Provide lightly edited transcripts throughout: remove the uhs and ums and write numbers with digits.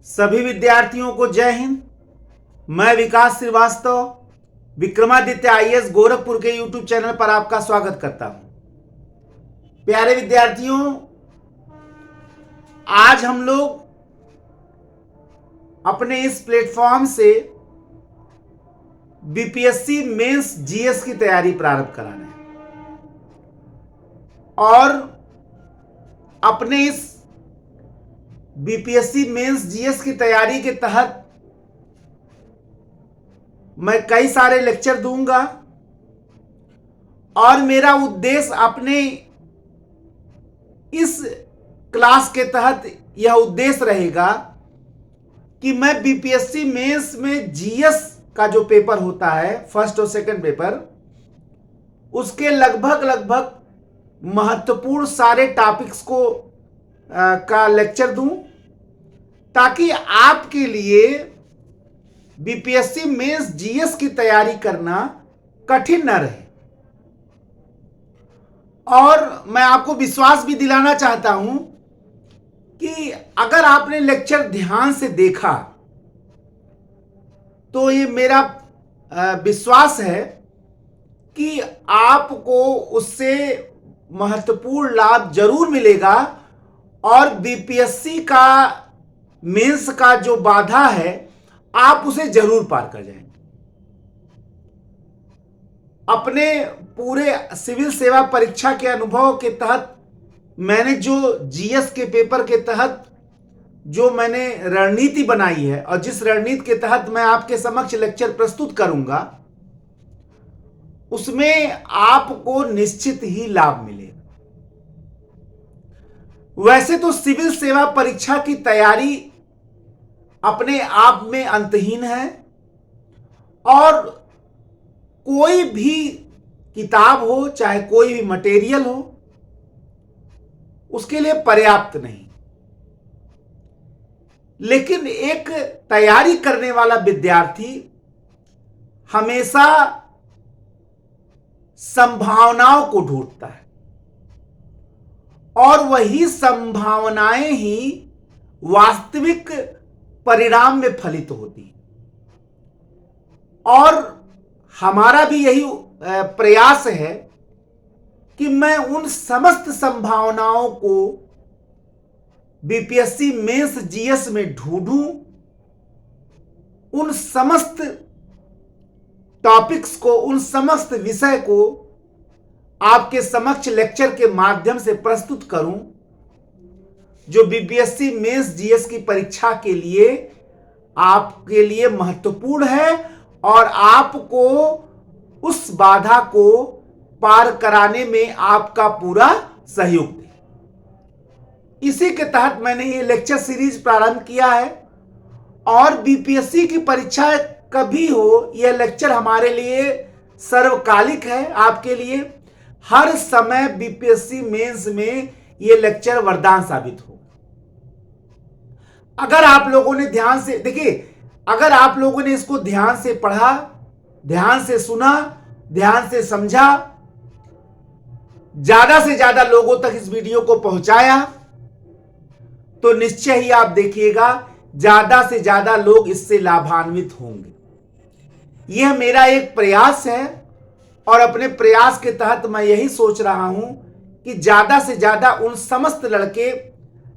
सभी विद्यार्थियों को जय हिंद। मैं विकास श्रीवास्तव विक्रमादित्य आईएएस गोरखपुर के यूट्यूब चैनल पर आपका स्वागत करता हूं। प्यारे विद्यार्थियों, आज हम लोग अपने इस प्लेटफॉर्म से बीपीएससी मेंस जीएस की तैयारी प्रारंभ करा रहे हैं और अपने इस बीपीएससी मेंस जीएस की तैयारी के तहत मैं कई सारे लेक्चर दूंगा और मेरा उद्देश्य अपने इस क्लास के तहत यह उद्देश्य रहेगा कि मैं बीपीएससी मेंस में जीएस का जो पेपर होता है, फर्स्ट और सेकंड पेपर, उसके लगभग महत्वपूर्ण सारे टॉपिक्स को का लेक्चर दूं ताकि आपके लिए बीपीएससी मेंस जीएस की तैयारी करना कठिन न रहे। और मैं आपको विश्वास भी दिलाना चाहता हूं कि अगर आपने लेक्चर ध्यान से देखा तो ये मेरा विश्वास है कि आपको उससे महत्वपूर्ण लाभ जरूर मिलेगा और बीपीएससी का मेंस का जो बाधा है आप उसे जरूर पार कर जाएंगे। अपने पूरे सिविल सेवा परीक्षा के अनुभव के तहत मैंने जो जीएस के पेपर के तहत जो मैंने रणनीति बनाई है और जिस रणनीति के तहत मैं आपके समक्ष लेक्चर प्रस्तुत करूंगा, उसमें आपको निश्चित ही लाभ मिलेगा। वैसे तो सिविल सेवा परीक्षा की तैयारी अपने आप में अंतहीन है और कोई भी किताब हो, चाहे कोई भी मटेरियल हो, उसके लिए पर्याप्त नहीं। लेकिन एक तैयारी करने वाला विद्यार्थी हमेशा संभावनाओं को ढूंढता है और वही संभावनाएं ही वास्तविक परिणाम में फलित होती है। और हमारा भी यही प्रयास है कि मैं उन समस्त संभावनाओं को बीपीएससी मेंस जीएस में ढूंढूं, उन समस्त टॉपिक्स को, उन समस्त विषय को आपके समक्ष लेक्चर के माध्यम से प्रस्तुत करूं जो बीपीएससी मेंस जीएस की परीक्षा के लिए आपके लिए महत्वपूर्ण है और आपको उस बाधा को पार कराने में आपका पूरा सहयोग दे। इसी के तहत मैंने ये लेक्चर सीरीज प्रारंभ किया है और बीपीएससी की परीक्षा कभी हो, यह लेक्चर हमारे लिए सर्वकालिक है। आपके लिए हर समय बीपीएससी मेंस में यह लेक्चर वरदान साबित हो। अगर आप लोगों ने ध्यान से देखिए, अगर आप लोगों ने इसको ध्यान से पढ़ा, ध्यान से सुना, ध्यान से समझा, ज्यादा से ज्यादा लोगों तक इस वीडियो को पहुंचाया, तो निश्चय ही आप देखिएगा ज्यादा से ज्यादा लोग इससे लाभान्वित होंगे। यह मेरा एक प्रयास है और अपने प्रयास के तहत मैं यही सोच रहा हूं कि ज्यादा से ज्यादा उन समस्त लड़के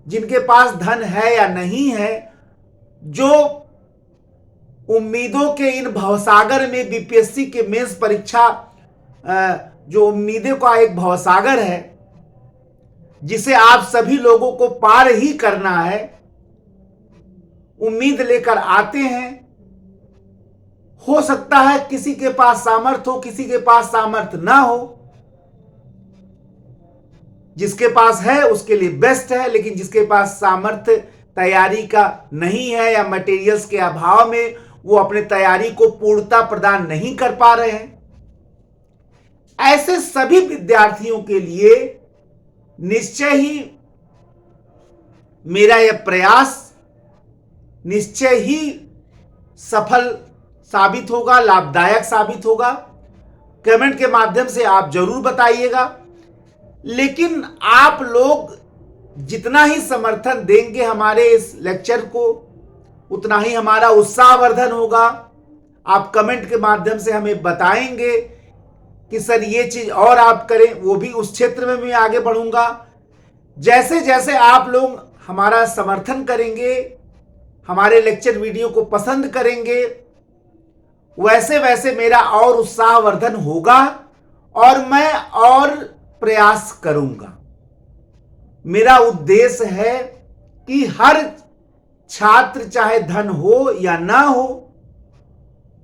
जिनके पास धन है या नहीं है, जो उम्मीदों के इन भवसागर में, बीपीएससी के मेंस परीक्षा जो उम्मीदों का एक भवसागर है जिसे आप सभी लोगों को पार ही करना है, उम्मीद लेकर आते हैं। हो सकता है किसी के पास सामर्थ्य हो, किसी के पास सामर्थ्य ना हो। जिसके पास है उसके लिए बेस्ट है, लेकिन जिसके पास सामर्थ्य तैयारी का नहीं है या मटेरियल्स के अभाव में वो अपने तैयारी को पूर्णता प्रदान नहीं कर पा रहे हैं, ऐसे सभी विद्यार्थियों के लिए निश्चय ही मेरा यह प्रयास निश्चय ही सफल साबित होगा, लाभदायक साबित होगा। कमेंट के माध्यम से आप जरूर बताइएगा। लेकिन आप लोग जितना ही समर्थन देंगे हमारे इस लेक्चर को, उतना ही हमारा उत्साहवर्धन होगा। आप कमेंट के माध्यम से हमें बताएंगे कि सर ये चीज और आप करें, वो भी उस क्षेत्र में मैं आगे बढ़ूंगा। जैसे जैसे आप लोग हमारा समर्थन करेंगे, हमारे लेक्चर वीडियो को पसंद करेंगे, वैसे वैसे मेरा और उत्साहवर्धन होगा और मैं और प्रयास करूंगा। मेरा उद्देश्य है कि हर छात्र, चाहे धन हो या ना हो,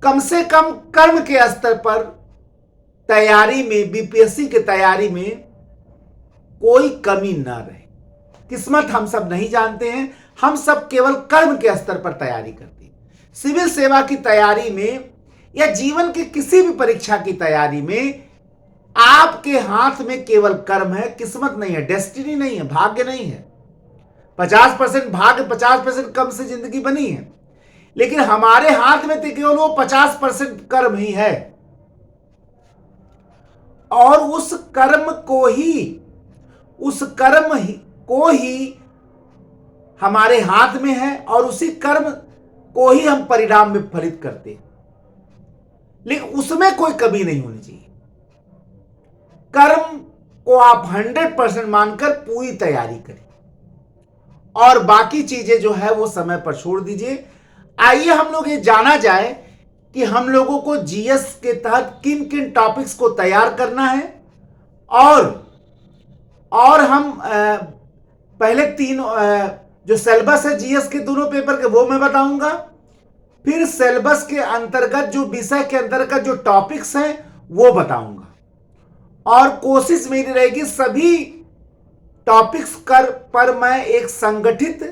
कम से कम कर्म के स्तर पर तैयारी में, बीपीएससी की तैयारी में कोई कमी ना रहे। किस्मत हम सब नहीं जानते हैं, हम सब केवल कर्म के स्तर पर तैयारी करते हैं। सिविल सेवा की तैयारी में या जीवन की किसी भी परीक्षा की तैयारी में आपके हाथ में केवल कर्म है, किस्मत नहीं है, डेस्टिनी नहीं है, भाग्य नहीं है। 50% भाग्य, 50% कर्म से जिंदगी बनी है, लेकिन हमारे हाथ में तो केवल वो 50% कर्म ही है। और उस कर्म को ही हमारे हाथ में है और उसी कर्म को ही हम परिणाम में फलित करते हैं, लेकिन उसमें कोई कमी नहीं होनी चाहिए। कर्म को आप 100% मानकर पूरी तैयारी करें और बाकी चीजें जो है वो समय पर छोड़ दीजिए। आइए हम लोग ये जाना जाए कि हम लोगों को जीएस के तहत किन किन टॉपिक्स को तैयार करना है। और हम पहले 3 जो सिलेबस है जीएस के दोनों पेपर के वो मैं बताऊंगा, फिर सिलेबस के अंतर्गत जो विषय के अंतर्गत जो टॉपिक्स हैं वो बताऊंगा, और कोशिश मेरी रहेगी सभी टॉपिक्स पर मैं एक संगठित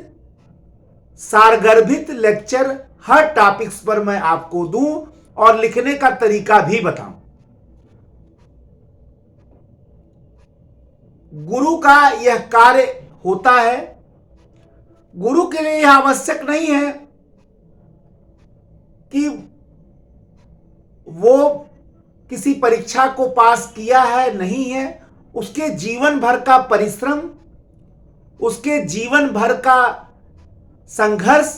सारगर्भित लेक्चर हर टॉपिक्स पर मैं आपको दूं और लिखने का तरीका भी बताऊं। गुरु का यह कार्य होता है। गुरु के लिए यह आवश्यक नहीं है कि वो किसी परीक्षा को पास किया है, नहीं है। उसके जीवन भर का परिश्रम, उसके जीवन भर का संघर्ष,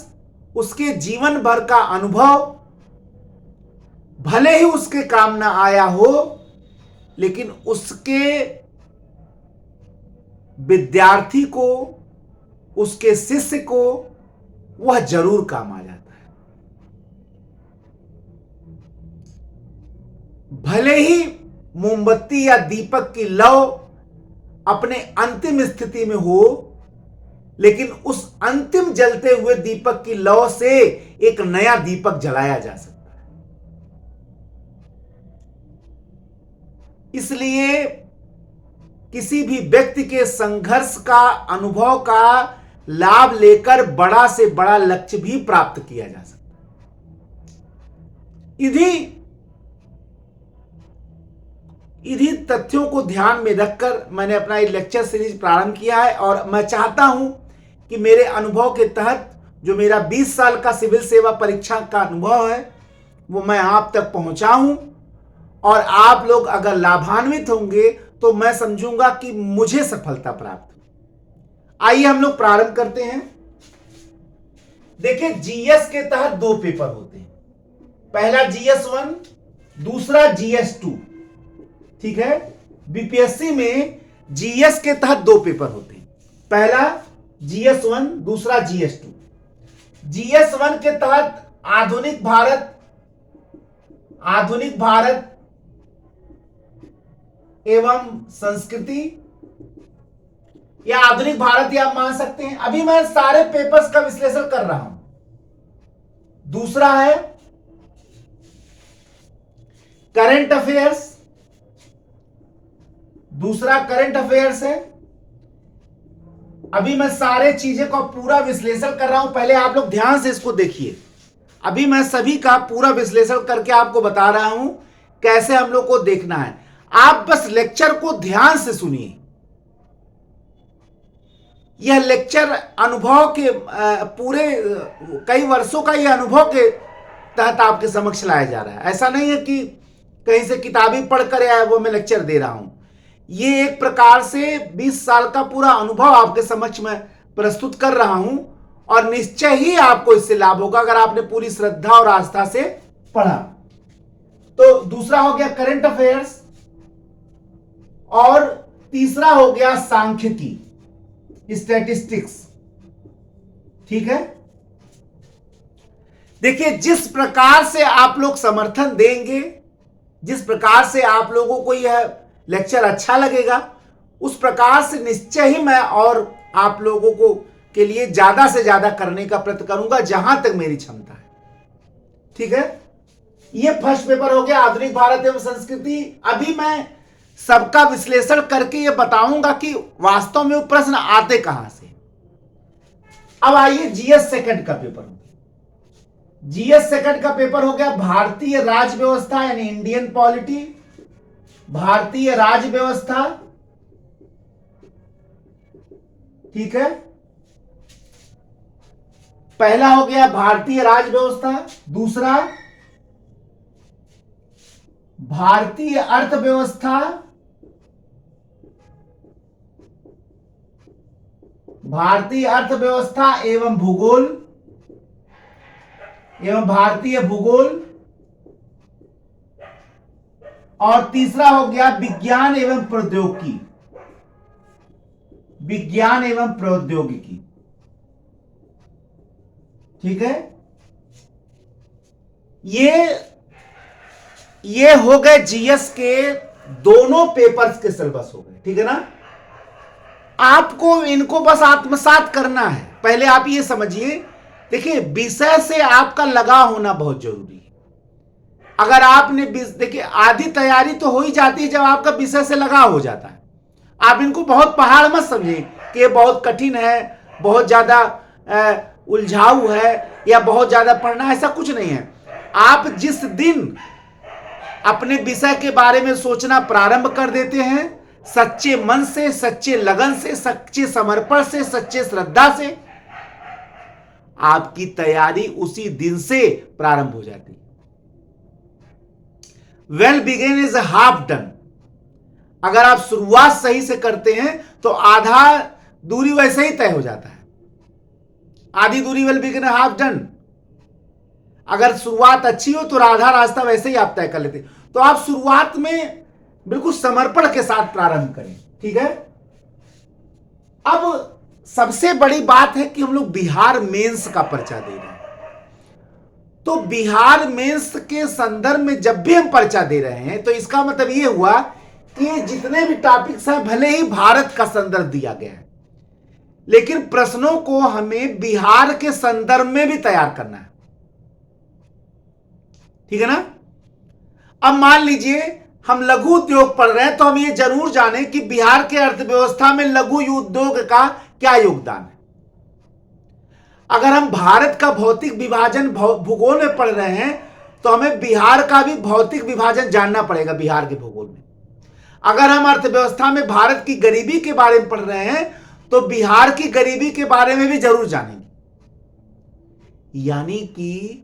उसके जीवन भर का अनुभव भले ही उसके काम ना आया हो, लेकिन उसके विद्यार्थी को, उसके शिष्य को वह जरूर काम आ जाता है। भले ही मोमबत्ती या दीपक की लौ अपने अंतिम स्थिति में हो, लेकिन उस अंतिम जलते हुए दीपक की लौ से एक नया दीपक जलाया जा सकता है। इसलिए किसी भी व्यक्ति के संघर्ष का, अनुभव का लाभ लेकर बड़ा से बड़ा लक्ष्य भी प्राप्त किया जा सकता है। इन्हीं तथ्यों को ध्यान में रखकर मैंने अपना ये लेक्चर सीरीज प्रारंभ किया है, और मैं चाहता हूं कि मेरे अनुभव के तहत जो मेरा 20 साल का सिविल सेवा परीक्षा का अनुभव है वो मैं आप तक पहुंचाऊं, और आप लोग अगर लाभान्वित होंगे तो मैं समझूंगा कि मुझे सफलता प्राप्त हुई। आइए हम लोग प्रारंभ करते हैं। देखिए, जीएस के तहत 2 पेपर होते हैं, पहला GS1, दूसरा GS2। ठीक है, बीपीएससी में जीएस के तहत 2 पेपर होते हैं, पहला GS1, दूसरा GS2। GS1 के तहत आधुनिक भारत एवं संस्कृति, या आधुनिक भारत या आप मान सकते हैं। अभी मैं सारे पेपर्स का विश्लेषण कर रहा हूं। दूसरा है करंट अफेयर्स, दूसरा करंट अफेयर्स है। अभी मैं सारे चीजें का पूरा विश्लेषण कर रहा हूं, पहले आप लोग ध्यान से इसको देखिए। अभी मैं सभी का पूरा विश्लेषण करके आपको बता रहा हूं कैसे हम लोग को देखना है। आप बस लेक्चर को ध्यान से सुनिए। यह लेक्चर अनुभव के पूरे कई वर्षों का यह अनुभव के तहत आपके समक्ष लाया जा रहा है। ऐसा नहीं है कि कहीं से किताबें पढ़कर आया वो मैं लेक्चर दे रहा हूं। ये एक प्रकार से 20 साल का पूरा अनुभव आपके समक्ष में प्रस्तुत कर रहा हूं, और निश्चय ही आपको इससे लाभ होगा अगर आपने पूरी श्रद्धा और आस्था से पढ़ा। तो दूसरा हो गया करंट अफेयर्स, और तीसरा हो गया सांख्यिकी, स्टैटिस्टिक्स। ठीक है, देखिए जिस प्रकार से आप लोग समर्थन देंगे, जिस प्रकार से आप लोगों को यह लेक्चर अच्छा लगेगा, उस प्रकार से निश्चय ही मैं और आप लोगों को के लिए ज्यादा से ज्यादा करने का प्रयत्न करूंगा जहां तक मेरी क्षमता है। ठीक है, यह फर्स्ट पेपर हो गया आधुनिक भारत एवं संस्कृति। अभी मैं सबका विश्लेषण करके यह बताऊंगा कि वास्तव में वो प्रश्न आते कहां से। अब आइए जीएस सेकंड का पेपर हो गया। जीएस सेकंड का पेपर हो गया भारतीय राज्य व्यवस्था यानी इंडियन पॉलिटी, भारतीय राज्य व्यवस्था। ठीक है, पहला हो गया भारतीय राज्य व्यवस्था, दूसरा भारतीय अर्थव्यवस्था, भारतीय अर्थव्यवस्था एवं भूगोल एवं भारतीय भूगोल, और तीसरा हो गया विज्ञान एवं प्रौद्योगिकी, विज्ञान एवं प्रौद्योगिकी। ठीक है, ये हो गए जीएस के दोनों पेपर्स के सिलेबस हो गए। ठीक है ना, आपको इनको बस आत्मसात करना है। पहले आप ये समझिए, देखिए विषय से आपका लगाव होना बहुत जरूरी है। अगर आपने देखिए आधी तैयारी तो हो ही जाती है जब आपका विषय से लगाव हो जाता है। आप इनको बहुत पहाड़ मत समझिए कि ये बहुत कठिन है, बहुत ज्यादा उलझाऊ है या बहुत ज्यादा पढ़ना, ऐसा कुछ नहीं है। आप जिस दिन अपने विषय के बारे में सोचना प्रारंभ कर देते हैं, सच्चे मन से, सच्चे लगन से, सच्चे समर्पण से, सच्चे श्रद्धा से, आपकी तैयारी उसी दिन से प्रारंभ हो जाती है। Well begin is half done. अगर आप शुरुआत सही से करते हैं तो आधा दूरी वैसे ही तय हो जाता है। आधी दूरी वेल बिगिन हाफ डन। अगर शुरुआत अच्छी हो तो आधा रास्ता वैसे ही आप तय कर लेते। तो आप शुरुआत में बिल्कुल समर्पण के साथ प्रारंभ करें। ठीक है, अब सबसे बड़ी बात है कि हम लोग बिहार मेंस का पर्चा दे रहे हैं। तो बिहार मेंस के संदर्भ में जब भी हम पर्चा दे रहे हैं तो इसका मतलब यह हुआ कि जितने भी टॉपिक्स हैं भले ही भारत का संदर्भ दिया गया है, लेकिन प्रश्नों को हमें बिहार के संदर्भ में भी तैयार करना है। ठीक है ना। अब मान लीजिए हम लघु उद्योग पढ़ रहे हैं तो हम ये जरूर जानें कि बिहार के अर्थव्यवस्था में लघु उद्योग का क्या योगदान है। अगर हम भारत का भौतिक विभाजन भूगोल में पढ़ रहे हैं तो हमें बिहार का भी भौतिक विभाजन जानना पड़ेगा बिहार के भूगोल में। अगर हम अर्थव्यवस्था में भारत की गरीबी के बारे में पढ़ रहे हैं तो बिहार की गरीबी के बारे में भी जरूर जानेंगे। यानी कि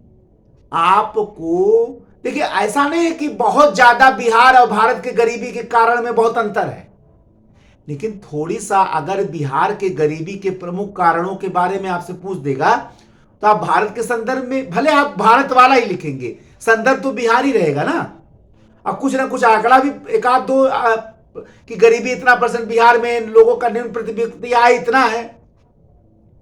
आपको देखिए, ऐसा नहीं है कि बहुत ज्यादा बिहार और भारत के गरीबी के कारण में बहुत अंतर है, लेकिन थोड़ी सा अगर बिहार के गरीबी के प्रमुख कारणों के बारे में आपसे पूछ देगा तो आप भारत के संदर्भ में भले आप भारत वाला ही लिखेंगे, संदर्भ तो बिहार ही रहेगा ना। अब कुछ ना कुछ आंकड़ा भी एक आध दो कि गरीबी इतना % बिहार में, लोगों का निम्न प्रतिबद्धता आय इतना है।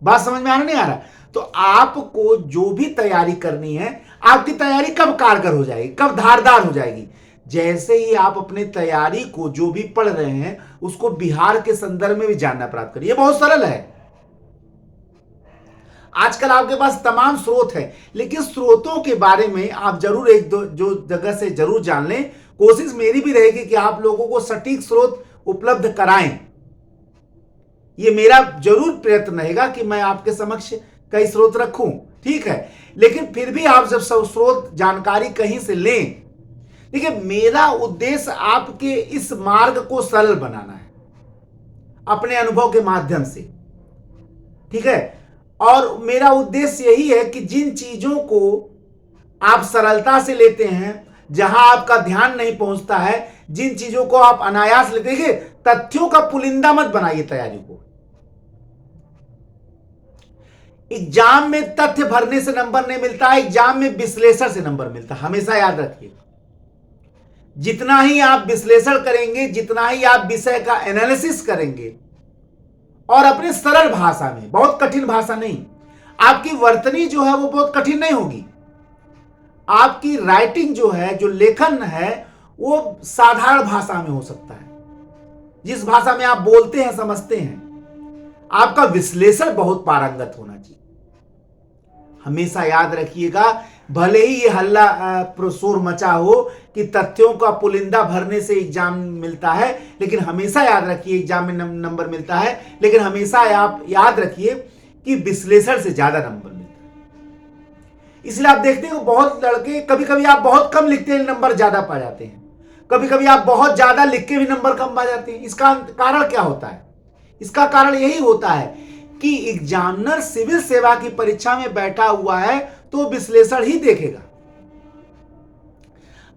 बात समझ में आ रहा नहीं आ रहा? तो आपको जो भी तैयारी करनी है, आपकी तैयारी कब कारगर हो जाएगी, कब धारदार हो जाएगी, जैसे ही आप अपने तैयारी को जो भी पढ़ रहे हैं उसको बिहार के संदर्भ में भी जानना प्राप्त करिए। बहुत सरल है। आजकल आपके पास तमाम स्रोत है, लेकिन स्रोतों के बारे में आप जरूर एक दो जो जगह से जरूर जान लें। कोशिश मेरी भी रहेगी कि आप लोगों को सटीक स्रोत उपलब्ध कराएं। ये मेरा जरूर प्रयत्न रहेगा कि मैं आपके समक्ष कई स्रोत रखूं, ठीक है। लेकिन फिर भी आप जब सब स्रोत जानकारी कहीं से लें, देखिए मेरा उद्देश्य आपके इस मार्ग को सरल बनाना है अपने अनुभव के माध्यम से, ठीक है। और मेरा उद्देश्य यही है कि जिन चीजों को आप सरलता से लेते हैं, जहां आपका ध्यान नहीं पहुंचता है, जिन चीजों को आप अनायास लेते हैं, तथ्यों का पुलिंदा मत बनाइए तैयारी को। एग्जाम में तथ्य भरने से नंबर नहीं मिलता है, एग्जाम में विश्लेषण से नंबर मिलता है। हमेशा याद रखिए, जितना ही आप विश्लेषण करेंगे, जितना ही आप विषय का एनालिसिस करेंगे और अपने सरल भाषा में, बहुत कठिन भाषा नहीं, आपकी वर्तनी जो है वो बहुत कठिन नहीं होगी। आपकी राइटिंग जो है, जो लेखन है, वो साधारण भाषा में हो सकता है, जिस भाषा में आप बोलते हैं, समझते हैं। आपका विश्लेषण बहुत पारंगत होना चाहिए। हमेशा याद रखिएगा, भले ही ये हल्ला शोर मचा हो कि तथ्यों का पुलिंदा भरने से एग्जाम मिलता है, लेकिन हमेशा याद रखिए एग्जाम में नंबर मिलता है, लेकिन हमेशा आप याद रखिए कि विश्लेषण से ज्यादा नंबर मिलता है। इसलिए आप देखते हो बहुत लड़के, कभी कभी आप बहुत कम लिखते हैं, नंबर ज्यादा पा जाते हैं, कभी कभी आप बहुत ज्यादा लिख के भी नंबर कम पा जाते हैं। इसका कारण क्या होता है? इसका कारण यही होता है कि एग्जामिनर सिविल सेवा की परीक्षा में बैठा हुआ है तो विश्लेषण ही देखेगा।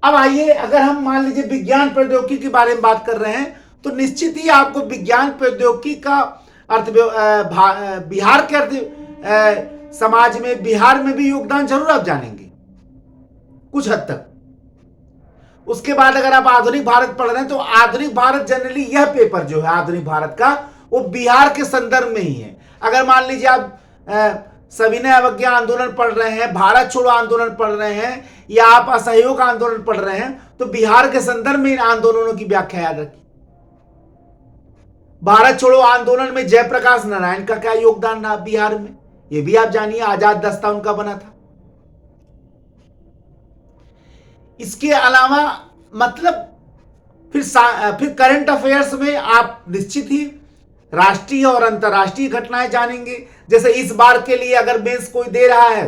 अब आइए, अगर हम मान लीजिए विज्ञान प्रौद्योगिकी के बारे में बात कर रहे हैं, तो निश्चित ही आपको विज्ञान प्रौद्योगिकी का अर्थ, बिहार के अर्थ समाज में, बिहार में भी योगदान जरूर आप जानेंगे कुछ हद तक। उसके बाद अगर आप आधुनिक भारत पढ़ रहे हैं, तो आधुनिक भारत जनरली, यह पेपर जो है आधुनिक भारत का, वो बिहार के संदर्भ में ही है। अगर मान लीजिए आप सविनय अवज्ञा आंदोलन पढ़ रहे हैं, भारत छोड़ो आंदोलन पढ़ रहे हैं, या आप असहयोग आंदोलन पढ़ रहे हैं, तो बिहार के संदर्भ में इन आंदोलनों की व्याख्या याद रखिए। भारत छोड़ो आंदोलन में जयप्रकाश नारायण का क्या योगदान रहा बिहार में, ये भी आप जानिए। आजाद दस्ता उनका बना था। इसके अलावा मतलब फिर करंट अफेयर्स में आप निश्चित ही राष्ट्रीय और अंतर्राष्ट्रीय घटनाएं जानेंगे। जैसे इस बार के लिए अगर मेंस कोई दे रहा है,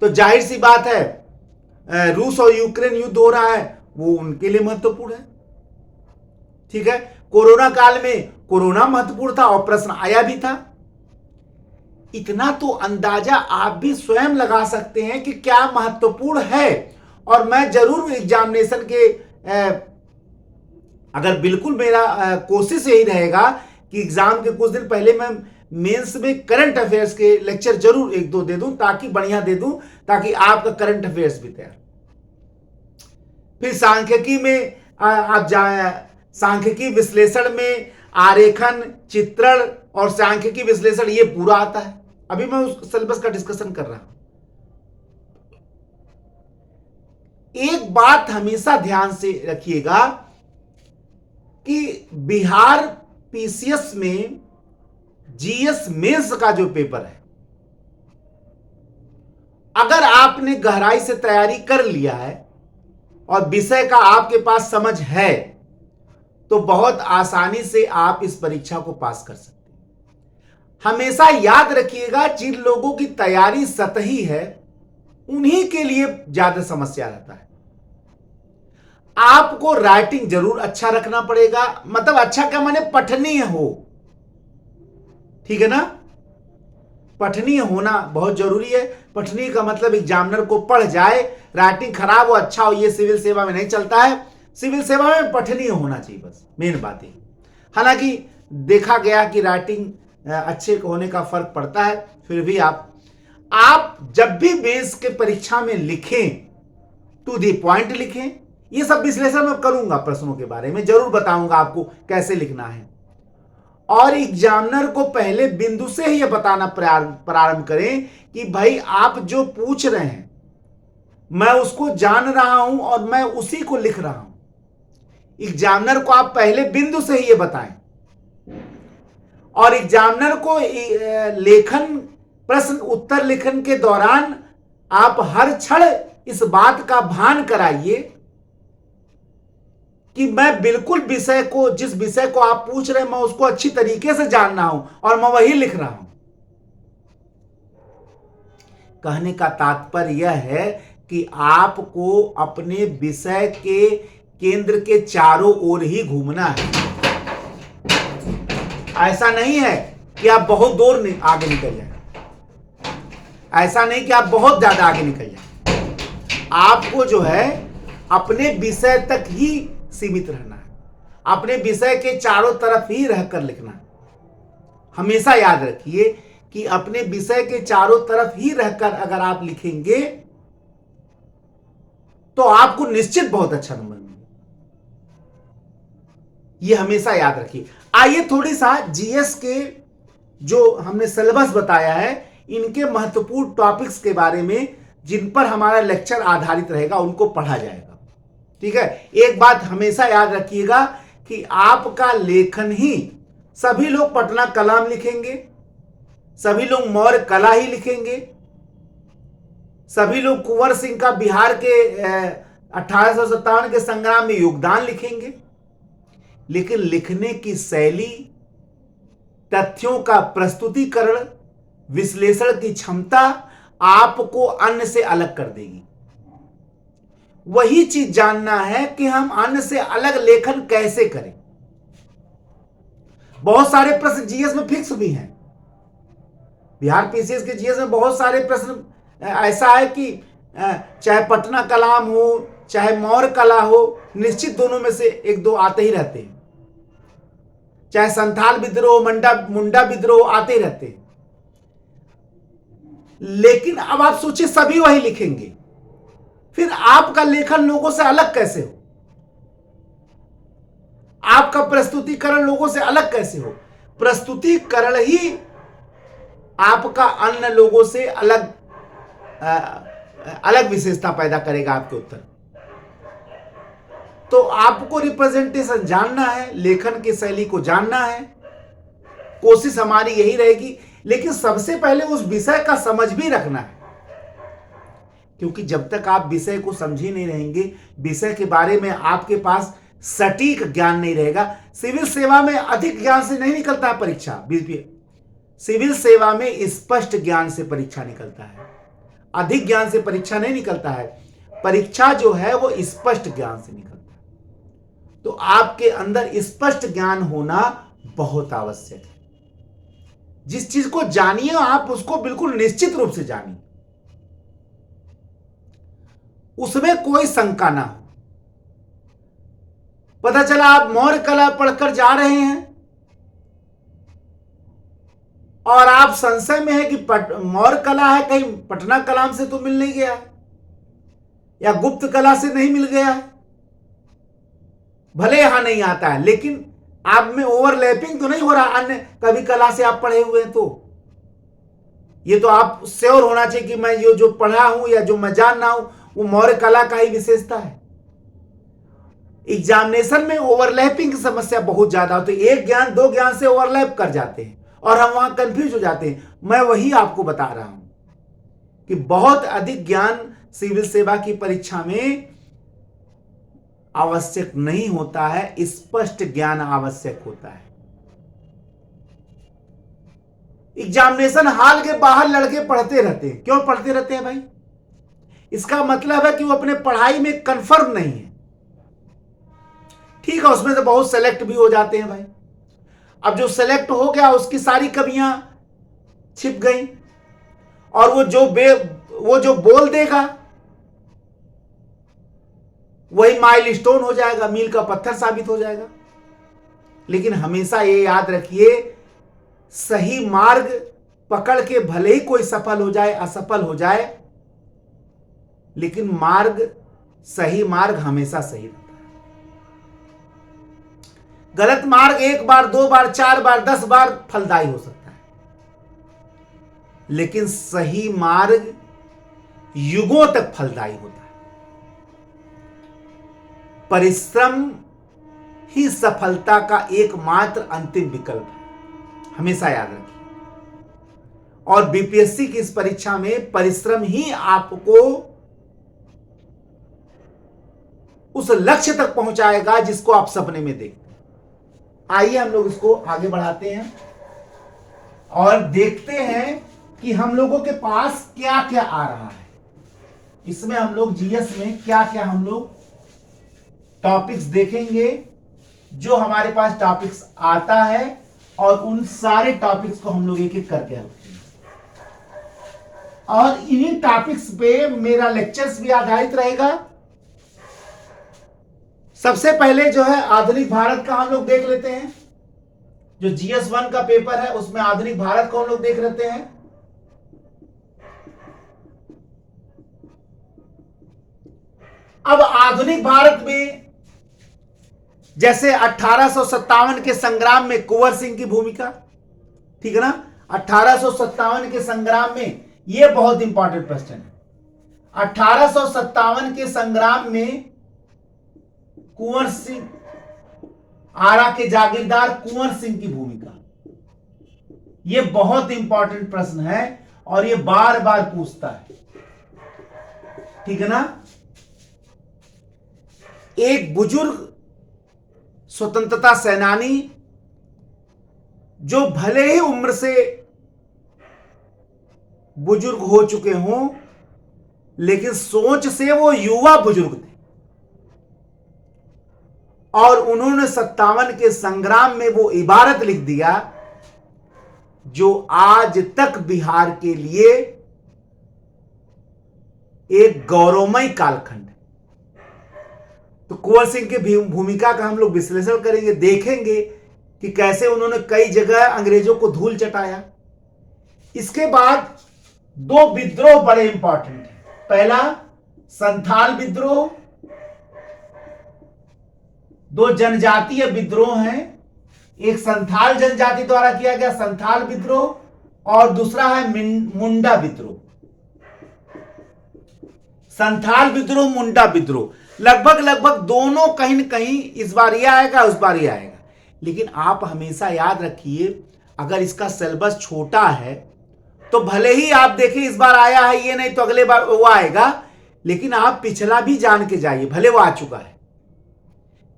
तो जाहिर सी बात है रूस और यूक्रेन युद्ध हो रहा है, वो उनके लिए महत्वपूर्ण है। ठीक है, कोरोना काल में कोरोना महत्वपूर्ण था और प्रश्न आया भी था। इतना तो अंदाजा आप भी स्वयं लगा सकते हैं कि क्या महत्वपूर्ण है। और मैं जरूर एग्जामिनेशन के अगर बिल्कुल मेरा कोशिश यही रहेगा कि एग्जाम के कुछ दिन पहले मैं मेंस में करंट अफेयर्स के लेक्चर जरूर एक दो दे दूं, ताकि बढ़िया दे दूं, ताकि आपका करंट अफेयर्स भी तैयार। फिर सांख्यिकी में आप जाए, सांख्यिकी विश्लेषण में आरेखन, चित्रण और सांख्यिकी विश्लेषण, ये पूरा आता है। अभी मैं उस सिलेबस का डिस्कशन कर रहा हूं। एक बात हमेशा ध्यान से रखिएगा कि बिहार पीसीएस में जीएस मेंस का जो पेपर है, अगर आपने गहराई से तैयारी कर लिया है और विषय का आपके पास समझ है, तो बहुत आसानी से आप इस परीक्षा को पास कर सकते हैं। हमेशा याद रखिएगा, जिन लोगों की तैयारी सतही है, उन्हीं के लिए ज्यादा समस्या रहता है। आपको राइटिंग जरूर अच्छा रखना पड़ेगा, मतलब अच्छा क्या माने, पठनीय हो। ठीक है ना, पठनीय होना बहुत जरूरी है। पठनीय का मतलब एग्जामिनर को पढ़ जाए, राइटिंग खराब हो अच्छा हो, ये सिविल सेवा में नहीं चलता है। सिविल सेवा में पठनीय होना चाहिए, बस मेन बात है। हालांकि देखा गया कि राइटिंग अच्छे होने का फर्क पड़ता है, फिर भी आप जब भी मेंस के परीक्षा में लिखें, टू द पॉइंट लिखें। ये सब विश्लेषण मैं करूंगा, प्रश्नों के बारे में जरूर बताऊंगा आपको कैसे लिखना है। और एग्जामिनर को पहले बिंदु से ही यह बताना प्रारंभ करें कि भाई आप जो पूछ रहे हैं मैं उसको जान रहा हूं और मैं उसी को लिख रहा हूं। एग्जामिनर को आप पहले बिंदु से ही ये बताएं। और एग्जामिनर को लेखन, प्रश्न उत्तर लेखन के दौरान आप हर क्षण इस बात का भान कराइए कि मैं बिल्कुल विषय को, जिस विषय को आप पूछ रहे हैं, मैं उसको अच्छी तरीके से जान रहा हूं और मैं वही लिख रहा हूं। कहने का तात्पर्य यह है कि आपको अपने विषय के केंद्र के चारों ओर ही घूमना है। ऐसा नहीं है कि आप बहुत दूर आगे निकल जाए, ऐसा नहीं कि आप बहुत ज्यादा आगे निकल जाए। आपको जो है अपने विषय तक ही सीमित रहना है, अपने विषय के चारों तरफ ही रहकर लिखना है। हमेशा याद रखिए कि अपने विषय के चारों तरफ ही रहकर अगर आप लिखेंगे तो आपको निश्चित बहुत अच्छा नंबर मिलेगा। यह हमेशा याद रखिए। आइए थोड़ी सा जीएस के जो हमने सिलेबस बताया है, इनके महत्वपूर्ण टॉपिक्स के बारे में जिन पर हमारा लेक्चर आधारित रहेगा उनको पढ़ा जाएगा। ठीक है, एक बात हमेशा याद रखिएगा कि आपका लेखन ही, सभी लोग पटना कलाम लिखेंगे, सभी लोग मौर्य कला ही लिखेंगे, सभी लोग कुंवर सिंह का बिहार के 1857 के संग्राम में योगदान लिखेंगे, लेकिन लिखने की शैली, तथ्यों का प्रस्तुतिकरण, विश्लेषण की क्षमता आपको अन्य से अलग कर देगी। वही चीज जानना है कि हम अन्य से अलग लेखन कैसे करें। बहुत सारे प्रश्न जीएस में फिक्स भी हैं। बिहार पीसीएस के जीएस में बहुत सारे प्रश्न ऐसा है कि चाहे पटना कलाम हो चाहे मौर्य कला हो, निश्चित दोनों में से एक दो आते ही रहते हैं। चाहे संथाल विद्रोह, मुंडा विद्रोह आते ही रहते हैं। लेकिन अब आप सोचिए, सभी वही लिखेंगे, फिर आपका लेखन लोगों से अलग कैसे हो? आपका प्रस्तुतिकरण लोगों से अलग कैसे हो? प्रस्तुतिकरण ही आपका अन्य लोगों से अलग विशेषता पैदा करेगा आपके उत्तर। तो आपको रिप्रेजेंटेशन जानना है, लेखन की शैली को जानना है, कोशिश हमारी यही रहेगी। लेकिन सबसे पहले उस विषय का समझ भी रखना है, क्योंकि जब तक आप विषय को समझे नहीं रहेंगे, विषय के बारे में आपके पास सटीक ज्ञान नहीं रहेगा। सिविल सेवा में अधिक ज्ञान से नहीं निकलता है परीक्षा, सिविल सेवा में स्पष्ट ज्ञान से परीक्षा निकलता है, अधिक ज्ञान से परीक्षा नहीं निकलता है। परीक्षा जो है वो स्पष्ट ज्ञान से निकलता है। तो आपके अंदर स्पष्ट ज्ञान होना बहुत आवश्यक है। जिस चीज को जानिए आप उसको बिल्कुल निश्चित रूप से जानिए, उसमें कोई शंका ना हो। पता चला आप मौर्य कला पढ़कर जा रहे हैं और आप संशय में है कि मौर्य कला है, कहीं पटना कलाम से तो मिल नहीं गया या गुप्त कला से नहीं मिल गया, भले यहां नहीं आता है, लेकिन आप में ओवरलैपिंग तो नहीं हो रहा अन्य कभी कला से आप पढ़े हुए हैं। तो ये तो आप श्योर होना चाहिए कि मैं ये जो पढ़ा हूं या जो मैं जान रहा हूं वो मौर्य कला का ही विशेषता है। एग्जामिनेशन में ओवरलैपिंग की समस्या बहुत ज्यादा होती है, एक ज्ञान दो ज्ञान से ओवरलैप कर जाते हैं और हम वहां कंफ्यूज हो जाते हैं। मैं वही आपको बता रहा हूं कि बहुत अधिक ज्ञान सिविल सेवा की परीक्षा में आवश्यक नहीं होता है, स्पष्ट ज्ञान आवश्यक होता है। एग्जामिनेशन हॉल के बाहर लड़के पढ़ते रहते हैं। क्यों पढ़ते रहते हैं भाई? इसका मतलब है कि वो अपने पढ़ाई में कंफर्म नहीं है। ठीक है, उसमें से बहुत सेलेक्ट भी हो जाते हैं भाई। अब जो सेलेक्ट हो गया उसकी सारी कमियां छिप गई और वो जो बोल देगा वही माइलस्टोन हो जाएगा, मील का पत्थर साबित हो जाएगा। लेकिन हमेशा ये याद रखिए, सही मार्ग पकड़ के भले ही कोई सफल हो जाए असफल हो जाए, लेकिन सही मार्ग हमेशा सही रहता है। गलत मार्ग एक बार, दो बार, चार बार, 10 बार फलदायी हो सकता है, लेकिन सही मार्ग युगों तक फलदायी होता है। परिश्रम ही सफलता का एकमात्र अंतिम विकल्प है, हमेशा याद रखिए। और बीपीएससी की इस परीक्षा में परिश्रम ही आपको उस लक्ष्य तक पहुंचाएगा जिसको आप सपने में देखते हैं। आइए हम लोग इसको आगे बढ़ाते हैं और देखते हैं कि हम लोगों के पास क्या क्या आ रहा है। इसमें हम लोग जीएस में क्या क्या हम लोग टॉपिक्स देखेंगे, जो हमारे पास टॉपिक्स आता है, और उन सारे टॉपिक्स को हम लोग एक एक करके रखेंगे। और इन्हीं टॉपिक्स पे मेरा लेक्चर्स भी आधारित रहेगा। सबसे पहले जो है आधुनिक भारत का हम लोग देख लेते हैं। जो GS1 का पेपर है उसमें आधुनिक भारत को हम लोग देख लेते हैं। अब आधुनिक भारत में जैसे 1857 के संग्राम में कुंवर सिंह की भूमिका, ठीक है ना, 1857 के संग्राम में, यह बहुत इंपॉर्टेंट क्वेश्चन है। 1857 के संग्राम में कुंवर सिंह, आरा के जागीरदार कुंवर सिंह की भूमिका, यह बहुत इंपॉर्टेंट प्रश्न है और यह बार बार पूछता है, ठीक है ना। एक बुजुर्ग स्वतंत्रता सेनानी जो भले ही उम्र से बुजुर्ग हो चुके हों, लेकिन सोच से वो युवा बुजुर्ग थे और उन्होंने 57 के संग्राम में वो इबारत लिख दिया जो आज तक बिहार के लिए एक गौरवमय कालखंड है। तो कुंवर सिंह की भूमिका का हम लोग विश्लेषण करेंगे, देखेंगे कि कैसे उन्होंने कई जगह अंग्रेजों को धूल चटाया। इसके बाद दो विद्रोह बड़े इंपॉर्टेंट हैं। पहला संथाल विद्रोह, दो जनजातीय विद्रोह हैं, एक संथाल जनजाति द्वारा किया गया संथाल विद्रोह और दूसरा है मुंडा विद्रोह। संथाल विद्रोह, मुंडा विद्रोह, लगभग दोनों कहीं न कहीं इस बार ये आएगा उस बार ये आएगा। लेकिन आप हमेशा याद रखिए, अगर इसका सिलेबस छोटा है तो भले ही आप देखिए इस बार आया है ये, नहीं तो अगले बार वो आएगा, लेकिन आप पिछला भी जान के जाइए, भले वो आ चुका है,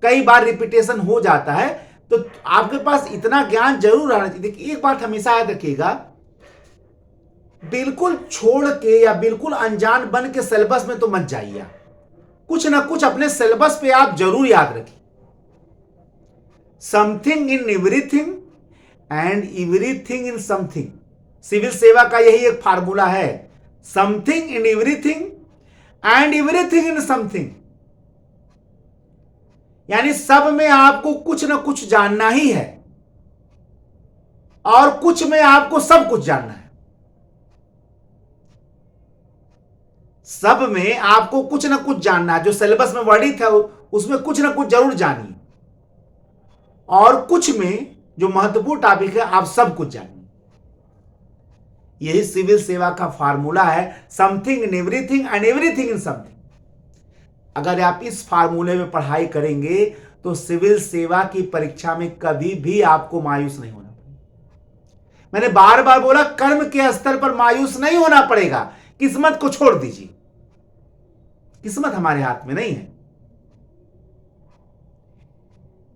कई बार रिपीटेशन हो जाता है, तो आपके पास इतना ज्ञान जरूर आना चाहिए। देखिए एक बात हमेशा याद रखिएगा, बिल्कुल छोड़ के या बिल्कुल अनजान बन के सिलेबस में तो मत जाइए, कुछ ना कुछ अपने सिलेबस पे आप जरूर याद रखिए। Something in everything and everything in something, civil सेवा का यही एक फार्मूला है, something in everything and everything in something. यानी सब में आपको कुछ ना कुछ जानना ही है और कुछ में आपको सब कुछ जानना है। सब में आपको कुछ ना कुछ जानना है, जो सिलेबस में वर्णित है उसमें कुछ ना कुछ जरूर जानिए, और कुछ में जो महत्वपूर्ण टॉपिक है आप सब कुछ जानिए। यही सिविल सेवा का फार्मूला है, something in everything and everything in something. अगर आप इस फार्मूले में पढ़ाई करेंगे तो सिविल सेवा की परीक्षा में कभी भी आपको मायूस नहीं होना पड़ेगा। मैंने बार बार बोला, कर्म के स्तर पर मायूस नहीं होना पड़ेगा, किस्मत को छोड़ दीजिए, किस्मत हमारे हाथ में नहीं है।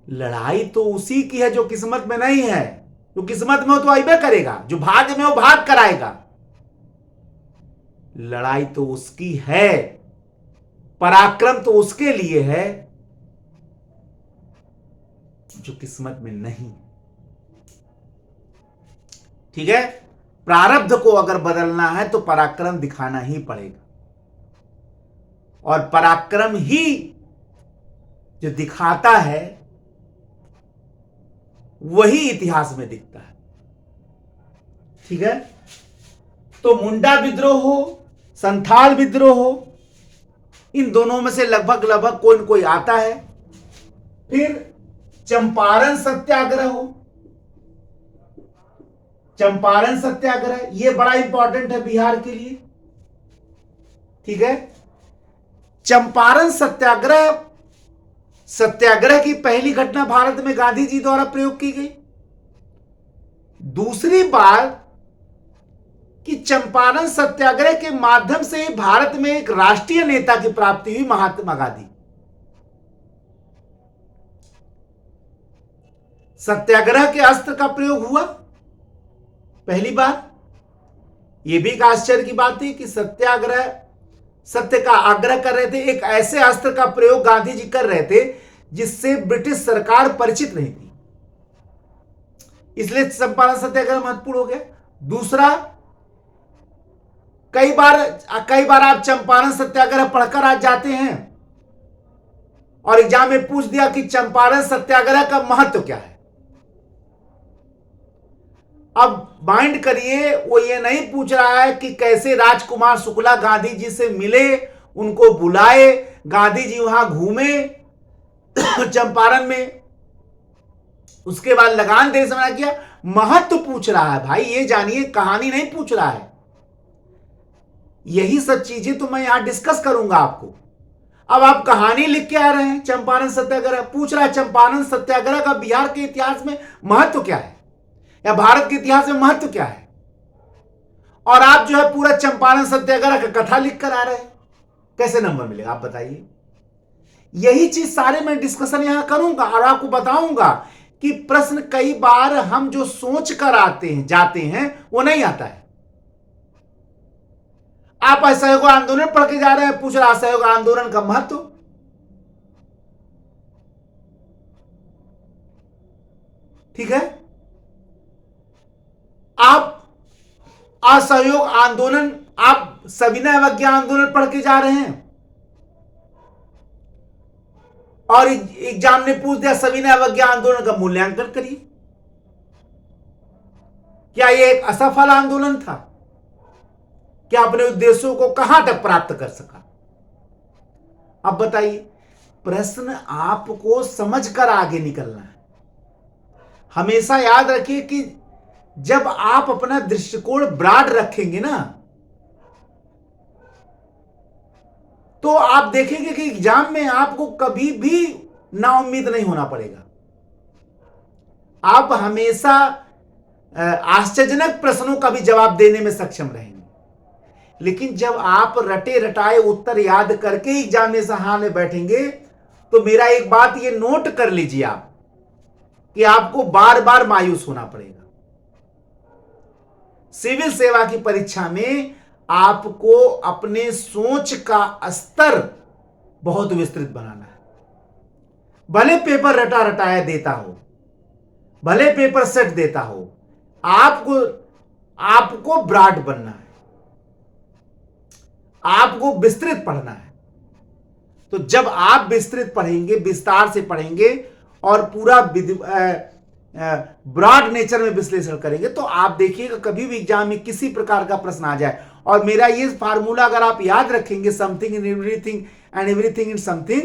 लड़ाई तो उसी की है जो किस्मत में नहीं है, जो किस्मत में हो तो आइबे करेगा, जो भाग्य में हो भाग कर आएगा। लड़ाई तो उसकी है, पराक्रम तो उसके लिए है जो किस्मत में नहीं। ठीक है, प्रारब्ध को अगर बदलना है तो पराक्रम दिखाना ही पड़ेगा, और पराक्रम ही जो दिखाता है वही इतिहास में दिखता है। ठीक है, तो मुंडा विद्रोह हो, संथाल विद्रोह हो, इन दोनों में से लगभग कोई न कोई आता है। फिर चंपारण सत्याग्रह हो, चंपारण सत्याग्रह ये बड़ा इंपॉर्टेंट है बिहार के लिए। ठीक है, चंपारण सत्याग्रह, सत्याग्रह की पहली घटना भारत में गांधी जी द्वारा प्रयोग की गई। दूसरी बात कि चंपारण सत्याग्रह के माध्यम से भारत में एक राष्ट्रीय नेता की प्राप्ति हुई, महात्मा गांधी। सत्याग्रह के अस्त्र का प्रयोग हुआ पहली बार। यह भी एक आश्चर्य की बात थी कि सत्याग्रह, सत्य का आग्रह कर रहे थे, एक ऐसे अस्त्र का प्रयोग गांधी जी कर रहे थे जिससे ब्रिटिश सरकार परिचित नहीं थी, इसलिए चंपारण सत्याग्रह महत्वपूर्ण हो गया। दूसरा, कई बार आप चंपारण सत्याग्रह पढ़कर आज जाते हैं और एग्जाम में पूछ दिया कि चंपारण सत्याग्रह का महत्व क्या है, अब माइंड करिए, वो ये नहीं पूछ रहा है कि कैसे राजकुमार शुक्ला गांधी जी से मिले, उनको बुलाए, गांधी जी वहां घूमे चंपारण में, उसके बाद लगान देने से मना किया। महत्व पूछ रहा है भाई, ये जानिए, कहानी नहीं पूछ रहा है। यही सब चीजें तो मैं यहां डिस्कस करूंगा आपको। अब आप कहानी लिख के आ रहे हैं, चंपारण सत्याग्रह पूछ रहा है। चंपारण सत्याग्रह का बिहार के इतिहास में महत्व क्या है, या भारत के इतिहास में महत्व क्या है? और आप जो है पूरा चंपारण सत्याग्रह का कथा लिख कर आ रहे हैं, कैसे नंबर मिलेगा आप बताइए? यही चीज सारे मैं डिस्कशन यहां करूंगा और आपको बताऊंगा कि प्रश्न कई बार हम जो सोच कर आते हैं जाते हैं वो नहीं आता है। आप असहयोग आंदोलन पढ़ के जा रहे हैं, पूछ रहा असहयोग आंदोलन का महत्व। ठीक है, आप असहयोग आंदोलन, आप सविनय अवज्ञा आंदोलन पढ़ के जा रहे हैं और एग्जाम ने पूछ दिया सविनय अवज्ञा आंदोलन का मूल्यांकन करिए। क्या यह एक असफल आंदोलन था? क्या अपने उद्देश्यों को कहां तक प्राप्त कर सका? अब बताइए, प्रश्न आपको समझकर आगे निकलना है। हमेशा याद रखिए कि जब आप अपना दृष्टिकोण ब्रॉड रखेंगे ना, तो आप देखेंगे कि एग्जाम में आपको कभी भी नाउम्मीद नहीं होना पड़ेगा। आप हमेशा आश्चर्यजनक प्रश्नों का भी जवाब देने में सक्षम रहेंगे। लेकिन जब आप रटे रटाए उत्तर याद करके एग्जामिनेशन हॉल में बैठेंगे, तो मेरा एक बात ये नोट कर लीजिए आप, कि आपको बार बार मायूस होना पड़ेगा। सिविल सेवा की परीक्षा में आपको अपने सोच का स्तर बहुत विस्तृत बनाना है। भले पेपर रटा रटाया देता हो, भले पेपर सेट देता हो, आपको ब्रॉड बनना है, आपको विस्तृत पढ़ना है। तो जब आप विस्तृत पढ़ेंगे, विस्तार से पढ़ेंगे और पूरा ब्रॉड नेचर में विश्लेषण करेंगे, तो आप देखिएगा कभी भी एग्जाम में किसी प्रकार का प्रश्न आ जाए। और मेरा ये फार्मूला अगर आप याद रखेंगे, something in everything and everything in something,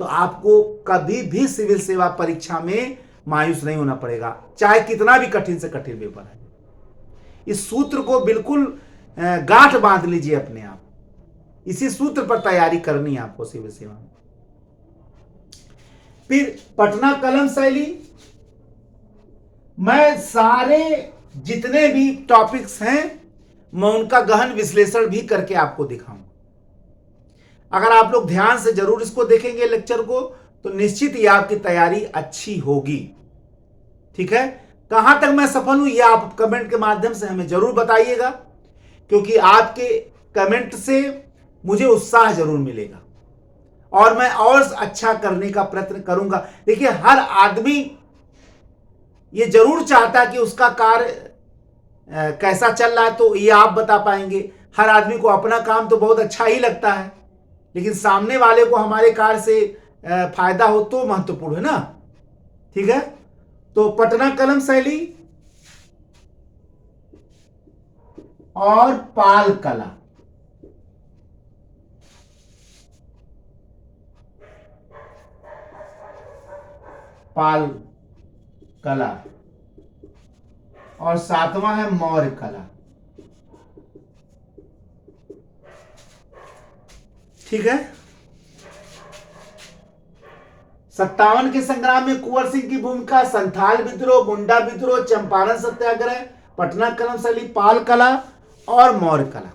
तो आपको कभी भी सिविल सेवा परीक्षा में मायूस नहीं होना पड़ेगा, चाहे कितना भी कठिन से कठिन पेपर है। इस सूत्र को बिल्कुल गांठ बांध लीजिए अपने आप। इसी सूत्र पर तैयारी करनी है आपको सिविल सेवा में। फिर पटना कलम शैली, मैं सारे जितने भी टॉपिक्स हैं मैं उनका गहन विश्लेषण भी करके आपको दिखाऊंगा। अगर आप लोग ध्यान से जरूर इसको देखेंगे लेक्चर को, तो निश्चित ही आपकी तैयारी अच्छी होगी। ठीक है, कहां तक मैं सफल हूं ये आप कमेंट के माध्यम से हमें जरूर बताइएगा, क्योंकि आपके कमेंट से मुझे उत्साह जरूर मिलेगा और मैं और अच्छा करने का प्रयत्न करूंगा। देखिए, हर आदमी ये जरूर चाहता है कि उसका कार्य कैसा चल रहा है, तो ये आप बता पाएंगे। हर आदमी को अपना काम तो बहुत अच्छा ही लगता है, लेकिन सामने वाले को हमारे कार्य से फायदा हो तो महत्वपूर्ण है ना। ठीक है, तो पटना कलम शैली और पाल कला, पाल कला, और सातवां है मौर्य कला। ठीक है, 57 के संग्राम में कुंवर सिंह की भूमिका, संथाल विद्रोह, मुंडा विद्रोह, चंपारण सत्याग्रह, पटना कलम शैली, पाल कला और मौर्य कला।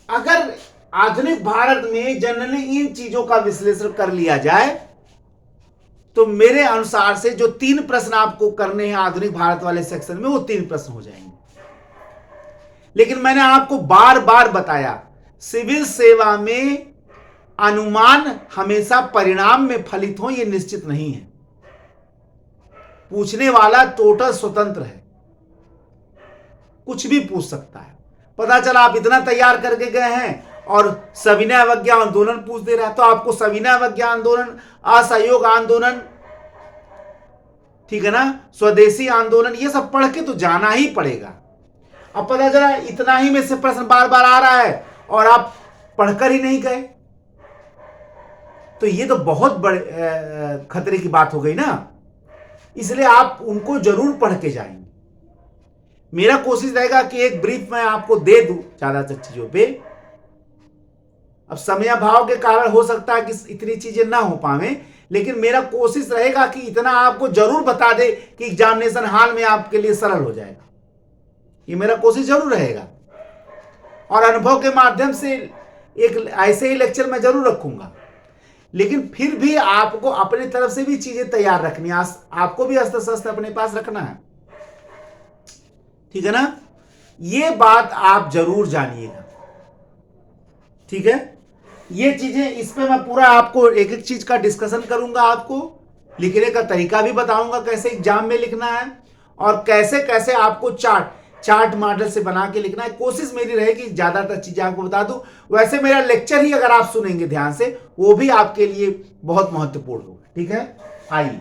अगर आधुनिक भारत में जनरली इन चीजों का विश्लेषण कर लिया जाए, तो मेरे अनुसार से जो 3 प्रश्न आपको करने हैं आधुनिक भारत वाले सेक्शन में, वो 3 प्रश्न हो जाएंगे। लेकिन मैंने आपको बार बार बताया, सिविल सेवा में अनुमान हमेशा परिणाम में फलित हो ये निश्चित नहीं है। पूछने वाला टोटल स्वतंत्र है, कुछ भी पूछ सकता है। पता चला आप इतना तैयार करके गए हैं और सविनय अवज्ञा आंदोलन पूछ दे रहा है, तो आपको सविनय अवज्ञा आंदोलन, असहयोग आंदोलन ठीक है ना, स्वदेशी आंदोलन, ये सब पढ़ के तो जाना ही पड़ेगा। अब पता चला इतना ही में से प्रश्न बार बार आ रहा है और आप पढ़कर ही नहीं गए, तो ये तो बहुत बड़े खतरे की बात हो गई ना। इसलिए आप उनको जरूर पढ़ के जाएंगे। मेरा कोशिश रहेगा कि एक ब्रीफ मैं आपको दे दूं ज्यादातर चीजों पे। अब समयाभाव के कारण हो सकता है कि इतनी चीजें ना हो पावे, लेकिन मेरा कोशिश रहेगा कि इतना आपको जरूर बता दे कि एग्जामिनेशन हॉल में आपके लिए सरल हो जाएगा। ये मेरा कोशिश जरूर रहेगा, और अनुभव के माध्यम से एक ऐसे ही लेक्चर मैं जरूर रखूंगा। लेकिन फिर भी आपको अपने तरफ से भी चीजें तैयार रखनी, आपको भी अस्त्र शस्त्र अपने पास रखना है, ठीक है ना। ये बात आप जरूर जानिएगा, ठीक है। ये चीजें, इस पे मैं पूरा आपको एक एक चीज का डिस्कशन करूंगा, आपको लिखने का तरीका भी बताऊंगा कैसे एग्जाम में लिखना है, और कैसे कैसे आपको चार्ट मॉडल से बना के लिखना है। कोशिश मेरी रहेगी ज्यादातर चीजें आपको बता दूं। वैसे मेरा लेक्चर ही अगर आप सुनेंगे ध्यान से, वो भी आपके लिए बहुत महत्वपूर्ण होगा, ठीक है। आइए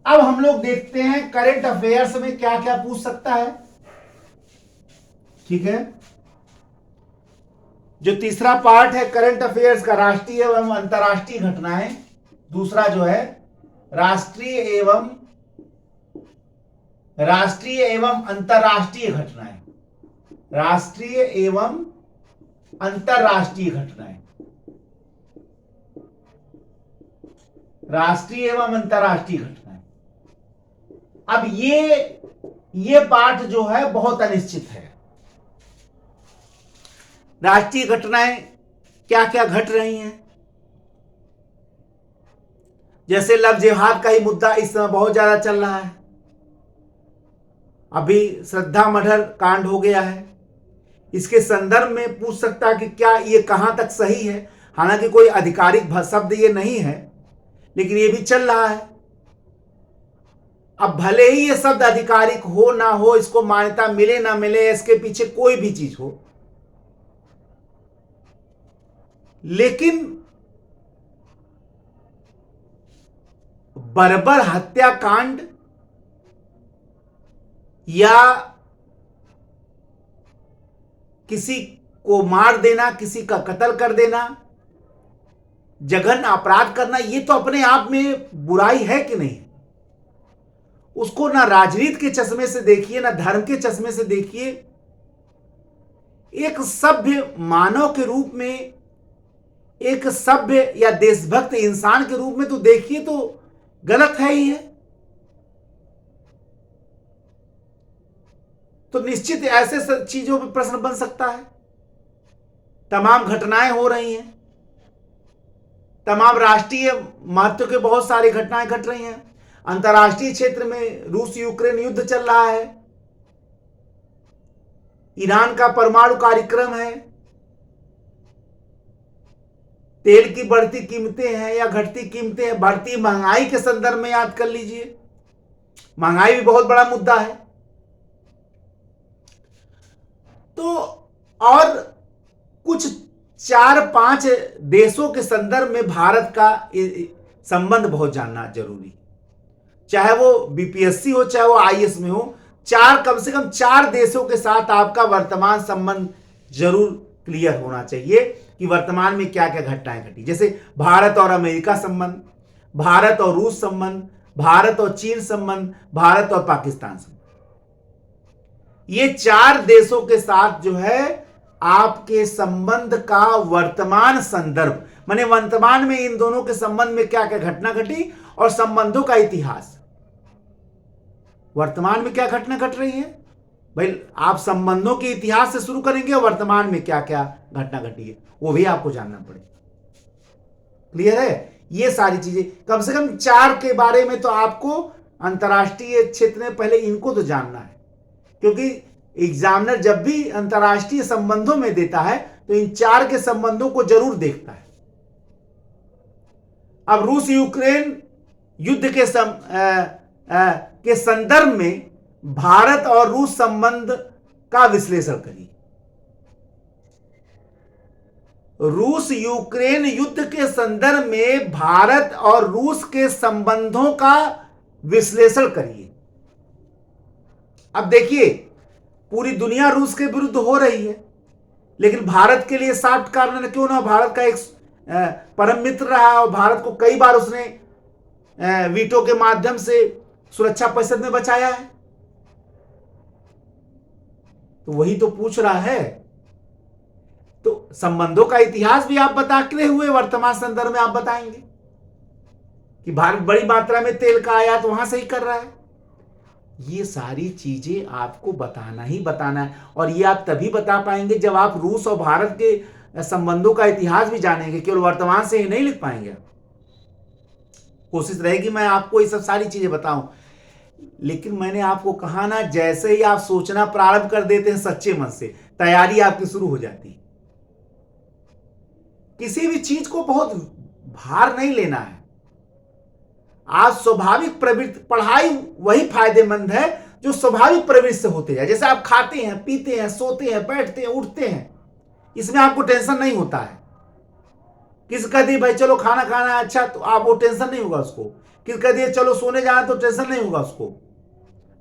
अब हम लोग देखते हैं करंट अफेयर्स में क्या क्या पूछ सकता है, ठीक है। जो तीसरा पार्ट है करंट अफेयर्स का, राष्ट्रीय एवं अंतर्राष्ट्रीय घटनाएं। दूसरा जो है राष्ट्रीय एवं अंतर्राष्ट्रीय घटनाएं, राष्ट्रीय एवं अंतर्राष्ट्रीय घटनाएं, राष्ट्रीय एवं अंतर्राष्ट्रीय घटनाएं। अब ये पार्ट जो है बहुत अनिश्चित है। राष्ट्रीय घटनाएं क्या क्या घट रही हैं, जैसे लव जिहाद का ही मुद्दा इस समय बहुत ज्यादा चल रहा है। अभी श्रद्धा मर्डर कांड हो गया है, इसके संदर्भ में पूछ सकता है कि क्या ये कहां तक सही है। हालांकि कोई आधिकारिक शब्द ये नहीं है, लेकिन ये भी चल रहा है। अब भले ही ये शब्द आधिकारिक हो ना हो, इसको मान्यता मिले ना मिले, इसके पीछे कोई भी चीज हो, लेकिन बर्बर हत्याकांड या किसी को मार देना, किसी का कत्ल कर देना, जघन्य अपराध करना, ये तो अपने आप में बुराई है कि नहीं। उसको ना राजनीति के चश्मे से देखिए, ना धर्म के चश्मे से देखिए। एक सभ्य मानव के रूप में, एक सभ्य या देशभक्त इंसान के रूप में तो देखिए, तो गलत है ही है। तो निश्चित ऐसे चीजों पर प्रश्न बन सकता है। तमाम घटनाएं हो रही हैं, तमाम राष्ट्रीय महत्व के बहुत सारी घटनाएं घट रही हैं। अंतर्राष्ट्रीय क्षेत्र में रूस यूक्रेन युद्ध चल रहा है, ईरान का परमाणु कार्यक्रम है, तेल की बढ़ती कीमतें हैं या घटती कीमतें हैं, बढ़ती महंगाई के संदर्भ में याद कर लीजिए। महंगाई भी बहुत बड़ा मुद्दा है। तो और कुछ 4-5 देशों के संदर्भ में भारत का संबंध बहुत जानना जरूरी है। चाहे वो बीपीएससी हो, चाहे वो आईएएस में हो, कम से कम 4 देशों के साथ आपका वर्तमान संबंध जरूर क्लियर होना चाहिए कि वर्तमान में क्या क्या घटनाएं घटी। जैसे भारत और अमेरिका संबंध, भारत और रूस संबंध, भारत और चीन संबंध, भारत और पाकिस्तान संबंध। ये 4 देशों के साथ जो है आपके संबंध का वर्तमान संदर्भ, माने वर्तमान में इन दोनों के संबंध में क्या क्या घटना घटी और संबंधों का इतिहास। वर्तमान में क्या घटना घट रही है भाई, आप संबंधों के इतिहास से शुरू करेंगे और वर्तमान में क्या क्या घटना घटी है वो भी आपको जानना पड़ेगा। क्लियर है। ये सारी चीजें कम से कम 4 के बारे में तो आपको अंतर्राष्ट्रीय क्षेत्र में पहले इनको तो जानना है, क्योंकि एग्जामिनर जब भी अंतर्राष्ट्रीय संबंधों में देता है तो इन 4 के संबंधों को जरूर देखता है। अब रूस यूक्रेन युद्ध के संदर्भ में भारत और रूस संबंध का विश्लेषण करिए। रूस यूक्रेन युद्ध के संदर्भ में भारत और रूस के संबंधों का विश्लेषण करिए। अब देखिए, पूरी दुनिया रूस के विरुद्ध हो रही है, लेकिन भारत के लिए सॉफ्ट कॉर्नर क्यों ना, भारत का एक परम मित्र रहा और भारत को कई बार उसने वीटो के माध्यम से सुरक्षा परिषद में बचाया है। तो वही तो पूछ रहा है। तो संबंधों का इतिहास भी आप बताते हुए वर्तमान संदर्भ में आप बताएंगे कि भारत बड़ी मात्रा में तेल का आयात वहां से ही कर रहा है। ये सारी चीजें आपको बताना ही बताना है, और ये आप तभी बता पाएंगे जब आप रूस और भारत के संबंधों का इतिहास भी जानेंगे। केवल वर्तमान से ही नहीं लिख पाएंगे। कोशिश रहेगी मैं आपको ये सब सारी चीजें बताऊं, लेकिन मैंने आपको कहा ना, जैसे ही आप सोचना प्रारंभ कर देते हैं सच्चे मन से, तैयारी आपकी शुरू हो जाती है। किसी भी चीज को बहुत भार नहीं लेना है। आज स्वाभाविक प्रवृत्ति, पढ़ाई वही फायदेमंद है जो स्वाभाविक प्रवृत्ति से होते जाए। जैसे आप खाते हैं, पीते हैं, सोते हैं, बैठते हैं, उठते हैं, इसमें आपको टेंशन नहीं होता है। किस कह दिए भाई चलो खाना खाना है, अच्छा, तो आप वो टेंशन नहीं होगा उसको। किस कह दिए चलो सोने जाना, तो टेंशन नहीं होगा उसको।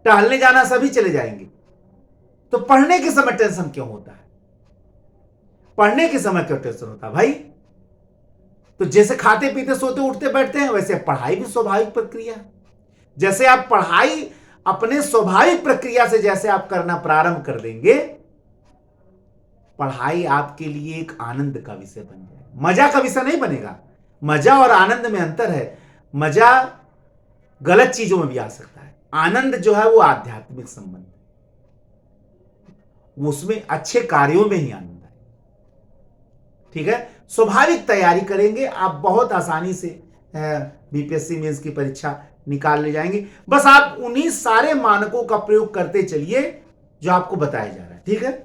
टहलने जाना, सभी चले जाएंगे। तो पढ़ने के समय टेंशन क्यों होता है? पढ़ने के समय क्यों टेंशन होता है भाई? तो जैसे खाते पीते सोते उठते बैठते हैं, वैसे पढ़ाई भी स्वाभाविक प्रक्रिया है। जैसे आप पढ़ाई अपने स्वाभाविक प्रक्रिया से जैसे आप करना प्रारंभ कर देंगे, पढ़ाई आपके लिए एक आनंद का विषय बन जाएगा, मजा का विषय नहीं बनेगा। मजा और आनंद में अंतर है। मजा गलत चीजों में भी आ सकता है, आनंद जो है वो आध्यात्मिक संबंध है, उसमें अच्छे कार्यों में ही आनंद है। ठीक है, स्वाभाविक तैयारी करेंगे आप, बहुत आसानी से बीपीएससी मेंस की परीक्षा निकाल ले जाएंगे। बस आप उन्हीं सारे मानकों का प्रयोग करते चलिए जो आपको बताया जा रहा है। ठीक है,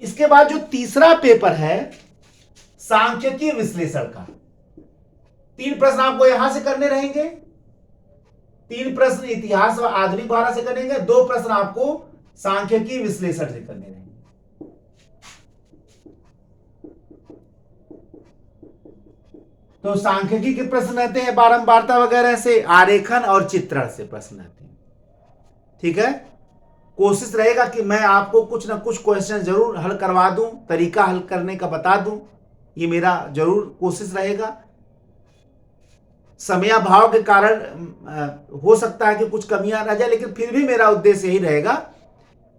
इसके बाद जो तीसरा पेपर है सांख्यिकीय विश्लेषण का, 3 प्रश्न आपको यहां से करने रहेंगे। 3 प्रश्न इतिहास व आधुनिक भारत से करेंगे, 2 प्रश्न आपको सांख्यिकीय विश्लेषण से करने रहेंगे। तो सांख्यिकी के प्रश्न रहते हैं बारंबारता वगैरह से, आरेखन और चित्रण से प्रश्न रहते हैं। ठीक है, कोशिश रहेगा कि मैं आपको कुछ ना कुछ क्वेश्चन जरूर हल करवा दूं, तरीका हल करने का बता दूं, ये मेरा जरूर कोशिश रहेगा। समयाभाव के कारण हो सकता है कि कुछ कमियां रह जाए, लेकिन फिर भी मेरा उद्देश्य यही रहेगा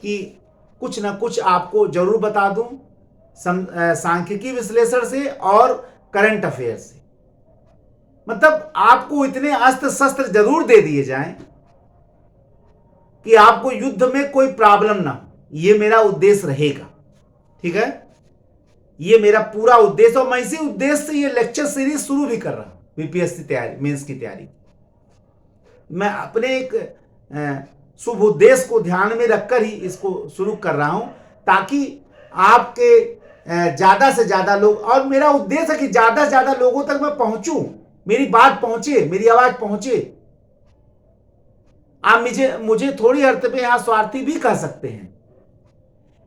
कि कुछ ना कुछ आपको जरूर बता दूं सांख्यिकी विश्लेषण से और करंट अफेयर से। मतलब आपको इतने अस्त्र शस्त्र जरूर दे दिए जाएं कि आपको युद्ध में कोई प्रॉब्लम ना हो, ये मेरा उद्देश्य रहेगा। ठीक है, ये मेरा पूरा उद्देश्य, और मैं इसी उद्देश्य से ये लेक्चर सीरीज शुरू भी कर रहा हूं। बीपीएससी तैयारी, मेंस की तैयारी, मैं अपने एक शुभ उद्देश्य को ध्यान में रखकर ही इसको शुरू कर रहा हूं, ताकि आपके ज्यादा से ज्यादा लोग, और मेरा उद्देश्य है कि ज्यादा से ज्यादा लोगों तक मैं पहुंचूं, मेरी बात पहुंचे, मेरी आवाज पहुंचे। आप मुझे थोड़ी अर्थ पे यहां स्वार्थी भी कह सकते हैं,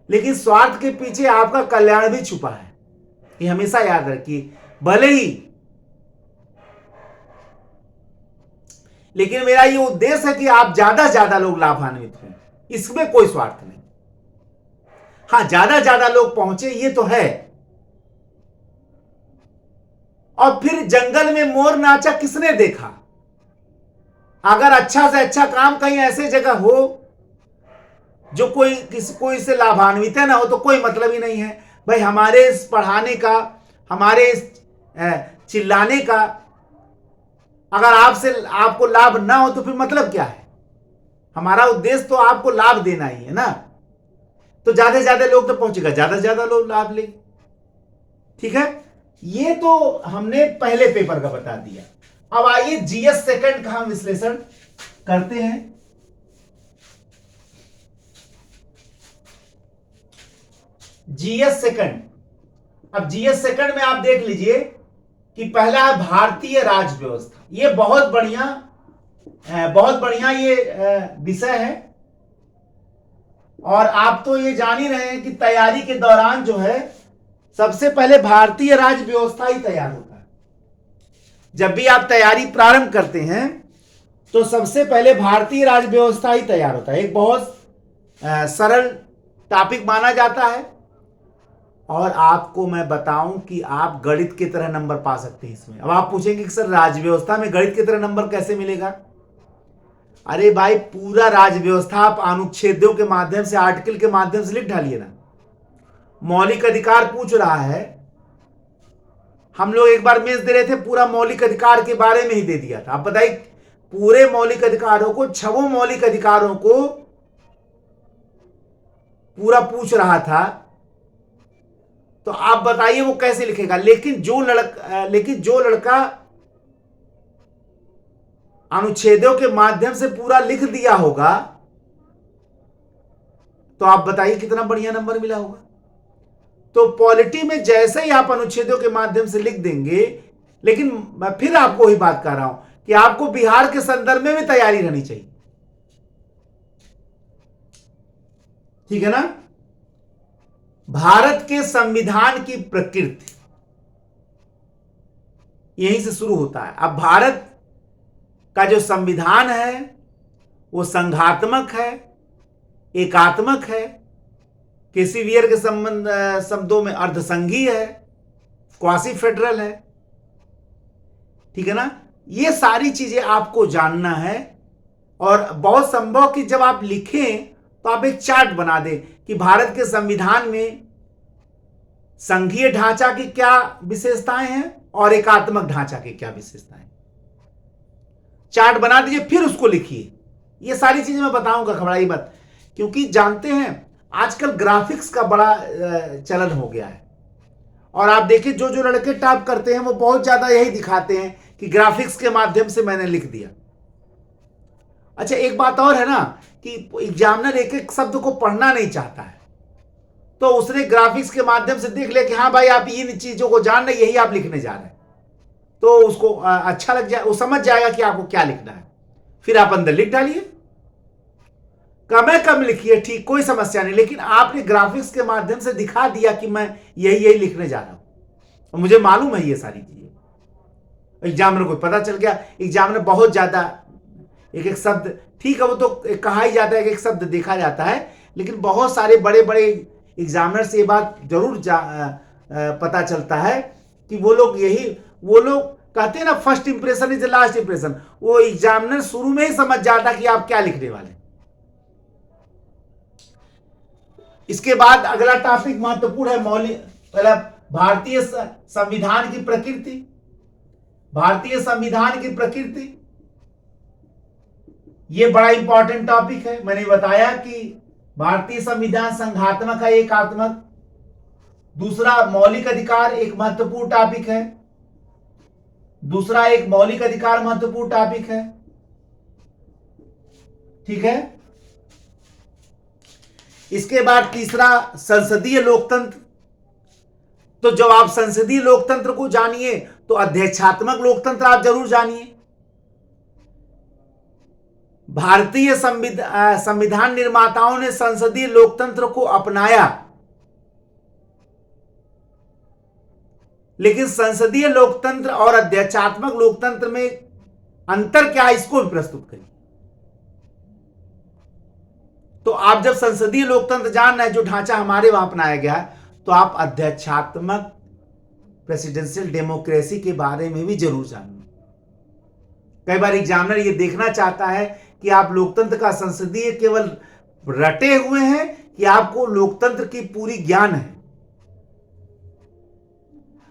लेकिन स्वार्थ के पीछे आपका कल्याण भी छुपा है, ये हमेशा याद रखिए। भले ही, लेकिन मेरा ये उद्देश्य है कि आप ज्यादा से ज्यादा लोग लाभान्वित हों, इसमें कोई स्वार्थ नहीं। हां, ज्यादा से ज्यादा लोग पहुंचे, ये तो है। और फिर जंगल में मोर नाचा किसने देखा? अगर अच्छा से अच्छा काम कहीं ऐसे जगह हो जो कोई से लाभान्वित ना हो, तो कोई मतलब ही नहीं है भाई। हमारे इस पढ़ाने का, हमारे इस चिल्लाने का अगर आपको लाभ ना हो, तो फिर मतलब क्या है? हमारा उद्देश्य तो आपको लाभ देना ही है ना। तो ज्यादा से ज्यादा लोग तो पहुंचेगा, ज्यादा से ज्यादा लोग लाभ लेंगे। ठीक है, ये तो हमने पहले पेपर का बता दिया। अब आइए जीएस सेकंड का हम विश्लेषण करते हैं। जीएस सेकंड, अब जीएस सेकंड में आप देख लीजिए कि पहला है भारतीय राज्य व्यवस्था। ये बहुत बढ़िया ये विषय है, और आप तो ये जान ही रहे हैं कि तैयारी के दौरान जो है सबसे पहले भारतीय राज्य व्यवस्था ही तैयार होता है। जब भी आप तैयारी प्रारंभ करते हैं तो सबसे पहले भारतीय राज्य व्यवस्था ही तैयार होता है। एक बहुत सरल टॉपिक माना जाता है और आपको मैं बताऊं कि आप गणित की तरह नंबर पा सकते हैं इसमें। अब आप पूछेंगे कि सर राज्य व्यवस्था में गणित की तरह नंबर कैसे मिलेगा? अरे भाई, पूरा राज्य व्यवस्था आप अनुच्छेदों के माध्यम से, आर्टिकल के माध्यम से लिख डालिए ना। मौलिक अधिकार पूछ रहा है, हम लोग एक बार मेंस दे रहे थे, पूरा मौलिक अधिकार के बारे में ही दे दिया था। आप बताइए, पूरे मौलिक अधिकारों को, 6 मौलिक अधिकारों को पूरा पूछ रहा था, तो आप बताइए वो कैसे लिखेगा? लेकिन जो लड़का अनुच्छेदों के माध्यम से पूरा लिख दिया होगा, तो आप बताइए कितना बढ़िया नंबर मिला होगा। तो पॉलिटी में जैसे ही आप अनुच्छेदों के माध्यम से लिख देंगे, लेकिन मैं फिर आपको ही बात कर रहा हूं कि आपको बिहार के संदर्भ में भी तैयारी रहनी चाहिए, ठीक है ना? भारत के संविधान की प्रकृति यहीं से शुरू होता है। अब भारत का जो संविधान है वो संघात्मक है, एकात्मक है, केसीवियर के शब्दों में अर्धसंघीय है, क्वासी फेडरल है, ठीक है ना? ये सारी चीजें आपको जानना है। और बहुत संभव कि जब आप लिखें तो आप एक चार्ट बना दें कि भारत के संविधान में संघीय ढांचा की क्या विशेषताएं हैं और एकात्मक ढांचा की क्या विशेषताएं। चार्ट बना दीजिए, फिर उसको लिखिए। ये सारी चीजें मैं बताऊंगा, घबराइए मत, क्योंकि जानते हैं आजकल ग्राफिक्स का बड़ा चलन हो गया है। और आप देखिए, जो जो लड़के टाइप करते हैं वो बहुत ज्यादा यही दिखाते हैं कि ग्राफिक्स के माध्यम से मैंने लिख दिया। अच्छा, एक बात और है ना कि एग्जामिनर एक एक शब्द को पढ़ना नहीं चाहता है, तो उसने ग्राफिक्स के माध्यम से देख लिया कि हाँ भाई आप इन चीजों को जान रहे, यही आप लिखने जा रहे हैं, तो उसको अच्छा लग जाए, वो समझ जाएगा कि आपको क्या लिखना है। फिर आप अंदर लिख डालिए, कम लिखिए, ठीक, कोई समस्या नहीं, लेकिन आपने ग्राफिक्स के माध्यम से दिखा दिया कि मैं यही लिखने जा रहा हूं, और मुझे मालूम है ये सारी चीजें। एग्जामिनर को पता चल गया। एग्जामिनर बहुत ज्यादा एक एक शब्द, ठीक है, वो तो कहा ही जाता है, एक शब्द देखा जाता है, लेकिन बहुत सारे बड़े बड़े एग्जामिनर से ये बात जरूर पता चलता है कि वो लोग कहते हैं ना, first impression is the last impression. वो एग्जामिनर शुरू में ही समझ जाता कि आप क्या लिखने वाले। इसके बाद अगला टॉपिक महत्वपूर्ण है, पहला भारतीय संविधान की प्रकृति। भारतीय संविधान की प्रकृति ये बड़ा इंपॉर्टेंट टॉपिक है। मैंने बताया कि भारतीय संविधान संघात्मक है, एकात्मक। दूसरा, मौलिक अधिकार एक महत्वपूर्ण टॉपिक है। दूसरा, एक मौलिक अधिकार महत्वपूर्ण टॉपिक है, ठीक है। इसके बाद तीसरा, संसदीय लोकतंत्र। तो जब आप संसदीय लोकतंत्र को जानिए तो अध्यक्षात्मक लोकतंत्र आप जरूर जानिए। भारतीय संविधान निर्माताओं ने संसदीय लोकतंत्र को अपनाया, लेकिन संसदीय लोकतंत्र और अध्यक्षात्मक लोकतंत्र में अंतर क्या है, इसको भी प्रस्तुत करिए। तो आप जब संसदीय लोकतंत्र जान रहे हैं, जो ढांचा हमारे वहां अपनाया गया, तो आप अध्यक्षात्मक प्रेसिडेंशियल डेमोक्रेसी के बारे में भी जरूर जानिए। कई बार एग्जामिनर ये देखना चाहता है कि आप लोकतंत्र का संसदीय केवल रटे हुए हैं कि आपको लोकतंत्र की पूरी ज्ञान है।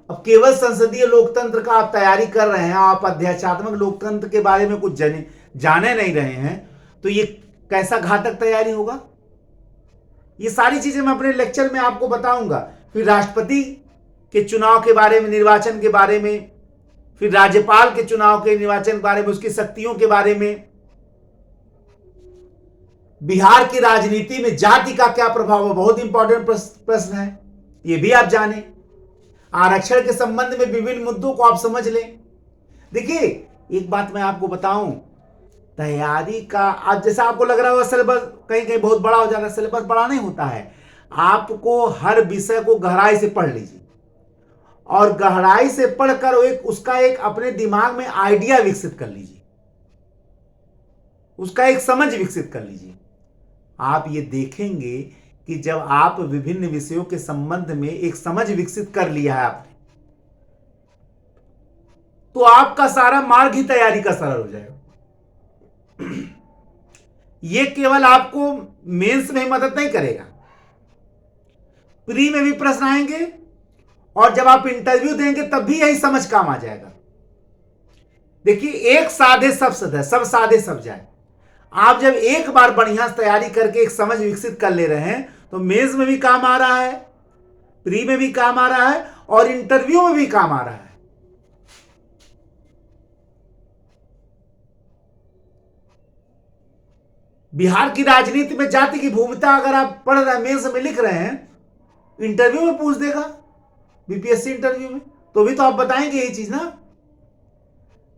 अब केवल संसदीय लोकतंत्र का आप तैयारी कर रहे हैं, आप अध्यक्षात्मक लोकतंत्र के बारे में कुछ जाने नहीं रहे हैं, तो ये कैसा घातक तैयारी होगा। ये सारी चीजें मैं अपने लेक्चर में आपको बताऊंगा। फिर राष्ट्रपति के चुनाव के बारे में, निर्वाचन के बारे में, फिर राज्यपाल के चुनाव के निर्वाचन के बारे में, उसकी शक्तियों के बारे में, बिहार की राजनीति में जाति का क्या प्रभाव है, बहुत इंपॉर्टेंट प्रश्न है, ये भी आप जानें। आरक्षण के संबंध में विभिन्न मुद्दों को आप समझ लें। देखिए, एक बात मैं आपको बताऊं, तैयारी का आज जैसा आपको लग रहा होगा सिलेबस कहीं कहीं बहुत बड़ा हो जाता है, सिलेबस बड़ा नहीं होता है। आपको हर विषय को गहराई से पढ़ लीजिए, और गहराई से पढ़कर उसका एक अपने दिमाग में आइडिया विकसित कर लीजिए, उसका एक समझ विकसित कर लीजिए। आप ये देखेंगे कि जब आप विभिन्न विषयों के संबंध में एक समझ विकसित कर लिया है आपने, तो आपका सारा मार्ग ही तैयारी का सरल हो जाएगा। ये केवल आपको मेंस में ही मदद नहीं करेगा, प्री में भी प्रश्न आएंगे और जब आप इंटरव्यू देंगे तब भी यही समझ काम आ जाएगा। देखिए, एक साधे सब सधे, सब साधे सब जाए। आप जब एक बार बढ़िया तैयारी करके एक समझ विकसित कर ले रहे हैं तो मेंस में भी काम आ रहा है, प्री में भी काम आ रहा है और इंटरव्यू में भी काम आ रहा है। बिहार की राजनीति में जाति की भूमिका अगर आप पढ़ रहे हैं, मेंस में लिख रहे हैं, इंटरव्यू में पूछ देगा, बीपीएससी इंटरव्यू में, तो भी तो आप बताएंगे यही चीज ना।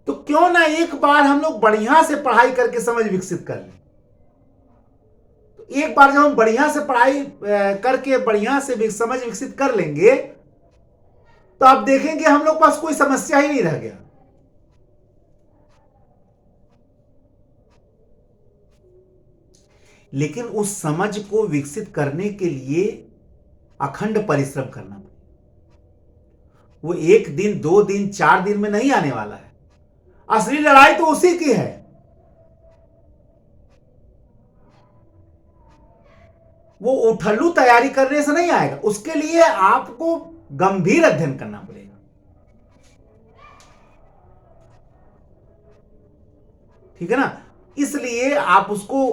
तो क्यों ना एक बार हम लोग बढ़िया से पढ़ाई करके समझ विकसित कर लें। तो एक बार जब हम बढ़िया से पढ़ाई करके बढ़िया से समझ विकसित कर लेंगे तो आप देखेंगे हम लोग पास कोई समस्या ही नहीं रह गया। लेकिन उस समझ को विकसित करने के लिए अखंड परिश्रम करना पड़ेगा। वो 1 दिन 2 दिन 4 दिन में नहीं आने वाला है। असली लड़ाई तो उसी की है। वो उठल्लू तैयारी करने से नहीं आएगा, उसके लिए आपको गंभीर अध्ययन करना पड़ेगा। ठीक है ना, इसलिए आप उसको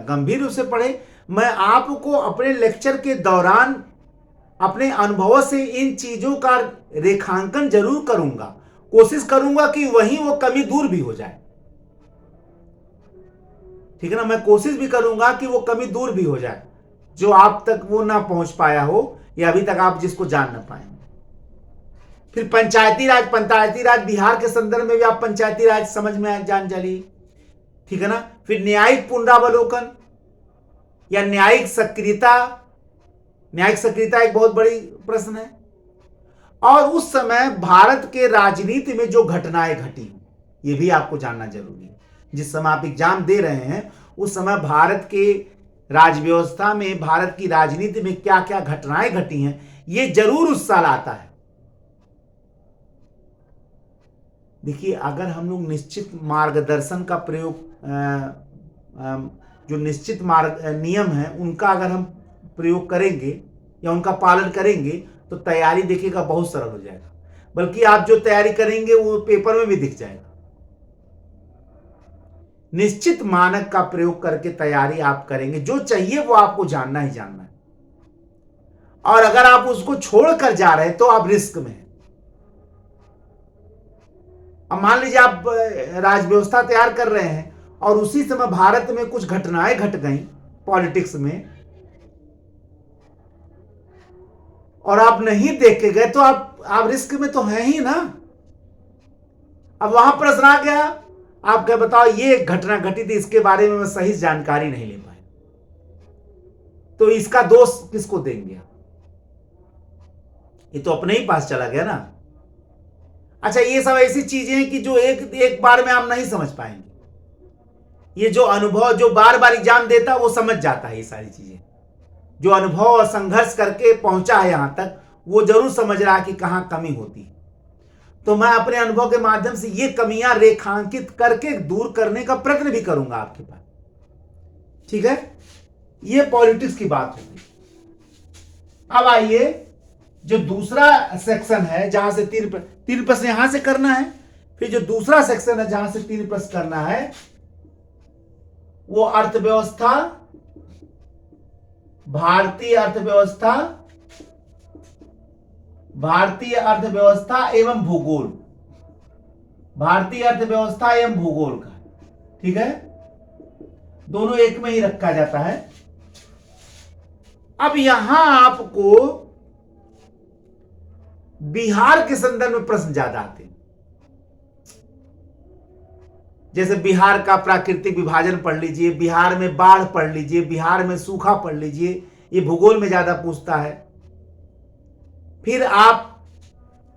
गंभीर रूप से पढ़ें। मैं आपको अपने लेक्चर के दौरान अपने अनुभवों से इन चीजों का रेखांकन जरूर करूंगा, कोशिश करूंगा कि वहीं वो कमी दूर भी हो जाए। ठीक है ना, मैं कोशिश भी करूंगा कि वो कमी दूर भी हो जाए जो आप तक वो ना पहुंच पाया हो या अभी तक आप जिसको जान ना पाए। फिर पंचायती राज बिहार के संदर्भ में भी आप पंचायती राज समझ में जान जाइए। ठीक है ना, फिर न्यायिक पुनरावलोकन या न्यायिक सक्रियता एक बहुत बड़ी प्रश्न है। और उस समय भारत के राजनीति में जो घटनाएं घटी ये भी आपको जानना जरूरी है। जिस समय आप एग्जाम दे रहे हैं उस समय भारत के राज व्यवस्था में, भारत की राजनीति में क्या क्या घटनाएं घटी हैं ये जरूर उस साल आता है। देखिए, अगर हम लोग निश्चित मार्गदर्शन का प्रयोग, जो निश्चित नियम है उनका अगर हम प्रयोग करेंगे या उनका पालन करेंगे तो तैयारी देखिएगा बहुत सरल हो जाएगा। बल्कि आप जो तैयारी करेंगे वो पेपर में भी दिख जाएगा। निश्चित मानक का प्रयोग करके तैयारी आप करेंगे, जो चाहिए वो आपको जानना ही जानना है। और अगर आप उसको छोड़कर जा रहे हैं तो आप रिस्क में हैं। अब मान लीजिए आप राज व्यवस्था तैयार कर रहे हैं और उसी समय भारत में कुछ घटनाएं घट गई पॉलिटिक्स में और आप नहीं देख के गए तो आप रिस्क में तो हैं ही ना। अब वहां प्रश्न आ गया, आप क्या बताओ ये एक घटना घटी थी, इसके बारे में मैं सही जानकारी नहीं ले पाया, तो इसका दोष किसको देंगे आप? ये तो अपने ही पास चला गया ना। अच्छा, ये सब ऐसी चीजें हैं कि जो एक बार में आप नहीं समझ पाएंगे। ये जो अनुभव, जो बार बार एग्जाम देता है वो समझ जाता है। ये सारी चीजें जो अनुभव और संघर्ष करके पहुंचा है यहां तक, वो जरूर समझ रहा है कि कहां कमी होती है। तो मैं अपने अनुभव के माध्यम से ये कमियां रेखांकित करके दूर करने का प्रयत्न भी करूंगा आपके पास। ठीक है, ये पॉलिटिक्स की बात होगी। अब आइए, जो दूसरा सेक्शन है जहां से 3 प्रश्न यहां से करना है, फिर जो दूसरा सेक्शन है जहां से 3 प्रश्न करना है वो अर्थव्यवस्था, भारतीय अर्थव्यवस्था एवं भूगोल, भारतीय अर्थव्यवस्था एवं भूगोल का। ठीक है, दोनों एक में ही रखा जाता है। अब यहां आपको बिहार के संदर्भ में प्रश्न ज्यादा आते हैं। जैसे बिहार का प्राकृतिक विभाजन पढ़ लीजिए, बिहार में बाढ़ पढ़ लीजिए, बिहार में सूखा पढ़ लीजिए, ये भूगोल में ज्यादा पूछता है। फिर आप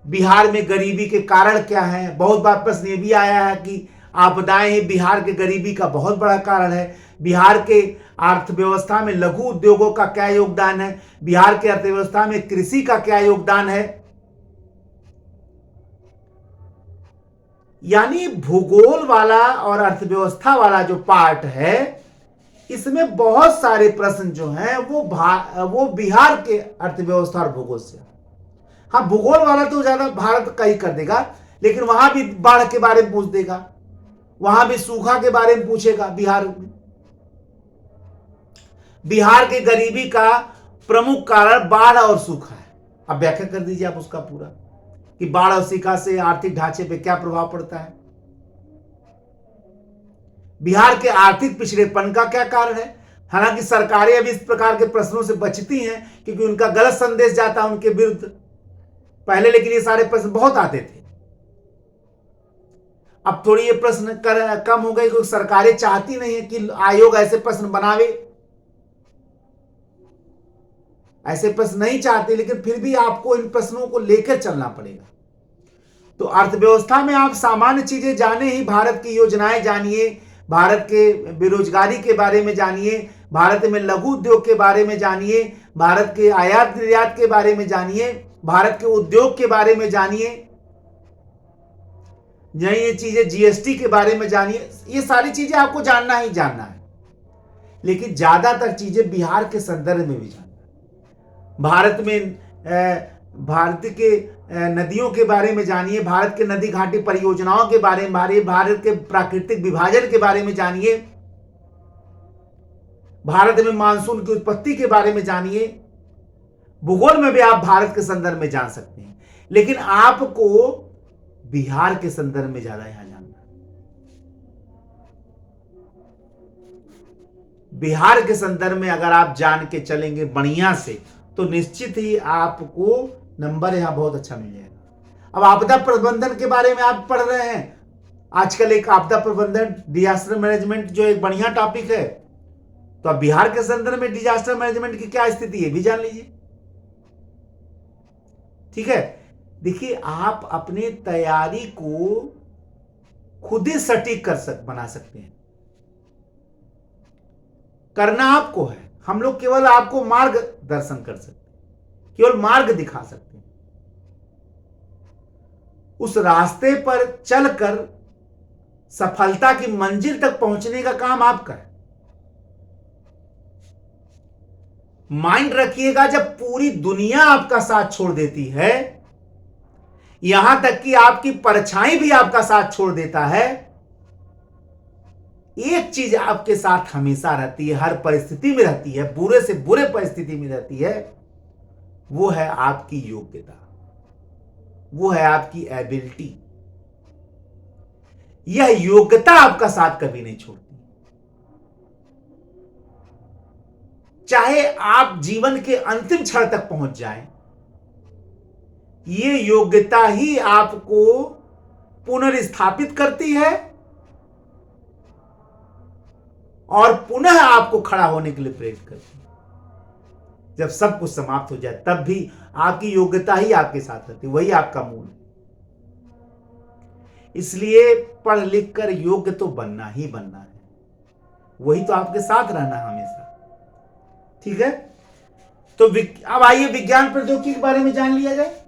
बिहार में गरीबी के कारण क्या है। बहुत बार प्रश्न ये भी आया है कि आपदाएं ही बिहार के गरीबी का बहुत बड़ा कारण है। बिहार के अर्थव्यवस्था में लघु उद्योगों का क्या योगदान है, बिहार के अर्थव्यवस्था में कृषि का क्या योगदान है। यानी भूगोल वाला और अर्थव्यवस्था वाला जो पार्ट है, इसमें बहुत सारे प्रश्न जो हैं वो बिहार के अर्थव्यवस्था और भूगोल से। हाँ, भूगोल वाला तो ज्यादा भारत का ही कर देगा, लेकिन वहां भी बाढ़ के बारे में पूछ देगा, वहां भी सूखा के बारे में पूछेगा। बिहार के गरीबी का प्रमुख कारण बाढ़ और सूखा है। अब व्याख्या कर दीजिए आप उसका पूरा, कि बाढ़ और सूखा से आर्थिक ढांचे पे क्या प्रभाव पड़ता है, बिहार के आर्थिक पिछड़ेपन का क्या कारण है। हालांकि सरकारें अभी इस प्रकार के प्रश्नों से बचती हैं क्योंकि उनका गलत संदेश जाता है उनके विरुद्ध पहले, लेकिन ये सारे प्रश्न बहुत आते थे। अब थोड़ी ये प्रश्न कम हो गए क्योंकि सरकारें चाहती नहीं है कि आयोग ऐसे प्रश्न बनावे, ऐसे प्रश्न नहीं चाहते, लेकिन फिर भी आपको इन प्रश्नों को लेकर चलना पड़ेगा। तो अर्थव्यवस्था में आप सामान्य चीजें जाने ही, भारत की योजनाएं जानिए, भारत के बेरोजगारी के बारे में जानिए, भारत में लघु उद्योग के बारे में जानिए, भारत के आयात निर्यात के बारे में जानिए, भारत के उद्योग के बारे में जानिए, ये चीजें जीएसटी के बारे में जानिए। ये सारी चीजें आपको जानना ही जानना है, लेकिन ज्यादातर चीजें बिहार के संदर्भ में भी जानना है। भारत के नदियों के बारे में जानिए, भारत के नदी घाटी परियोजनाओं के बारे में, भारत के प्राकृतिक विभाजन के बारे में जानिए, भारत में मानसून की उत्पत्ति के बारे में जानिए। भूगोल में भी आप भारत के संदर्भ में जान सकते हैं, लेकिन आपको बिहार के संदर्भ में ज्यादा यहां जानना है। बिहार के संदर्भ में अगर आप जान के चलेंगे बढ़िया से, तो निश्चित ही आपको नंबर यहां बहुत अच्छा मिल जाएगा। अब आपदा प्रबंधन के बारे में आप पढ़ रहे हैं, आजकल एक आपदा प्रबंधन, डिजास्टर मैनेजमेंट जो एक बढ़िया टॉपिक है, तो अब बिहार के संदर्भ में डिजास्टर मैनेजमेंट की क्या स्थिति है भी जान लीजिए। ठीक है, देखिए आप अपने तैयारी को खुद ही सटीक बना सकते हैं। करना आपको है, हम लोग केवल आपको मार्गदर्शन कर सकते हैं, केवल मार्ग दिखा सकते हैं। उस रास्ते पर चलकर सफलता की मंजिल तक पहुंचने का काम आपका है। माइंड रखिएगा, जब पूरी दुनिया आपका साथ छोड़ देती है, यहां तक कि आपकी परछाई भी आपका साथ छोड़ देता है, एक चीज आपके साथ हमेशा रहती है, हर परिस्थिति में रहती है, बुरे से बुरे परिस्थिति में रहती है, वो है आपकी योग्यता, वो है आपकी एबिलिटी। यह योग्यता आपका साथ कभी नहीं छोड़ती। चाहे आप जीवन के अंतिम क्षण तक पहुंच जाएं, ये योग्यता ही आपको पुनर्स्थापित करती है और पुनः आपको खड़ा होने के लिए प्रेरित करती है। जब सब कुछ समाप्त हो जाए तब भी आपकी योग्यता ही आपके साथ रहती है, वही आपका मूल है। इसलिए पढ़ लिख कर योग्य तो बनना ही बनना है, वही तो आपके साथ रहना हमेशा। ठीक है, तो अब आइए विज्ञान प्रौद्योगिकी के बारे में जान लिया जाए।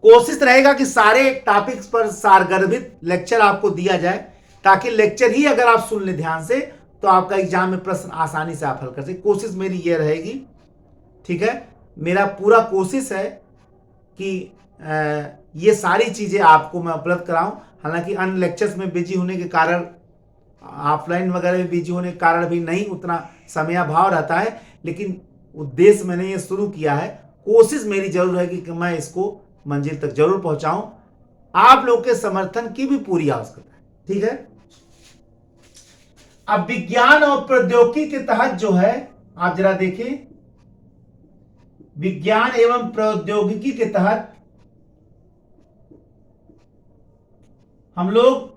कोशिश रहेगा कि सारे टॉपिक्स पर सारगर्भित लेक्चर आपको दिया जाए, ताकि लेक्चर ही अगर आप सुन ले ध्यान से तो आपका एग्जाम में प्रश्न आसानी से आप हल कर सके। कोशिश मेरी ये रहेगी, ठीक है, मेरा पूरा कोशिश है कि ये सारी चीजें आपको मैं उपलब्ध कराऊं। हालांकि अन्य लेक्चर्स में बिजी होने के कारण, ऑफलाइन वगैरह में बिजी होने के कारण भी नहीं उतना समयाभाव रहता है, लेकिन उद्देश्य मैंने ये शुरू किया है। कोशिश मेरी जरूर है कि मैं इसको मंजिल तक जरूर पहुंचाऊं। आप लोग के समर्थन की भी पूरी आवश्यकता है। ठीक है, अब विज्ञान और प्रौद्योगिकी के तहत जो है, आप जरा देखिए, विज्ञान एवं प्रौद्योगिकी के तहत हम लोग,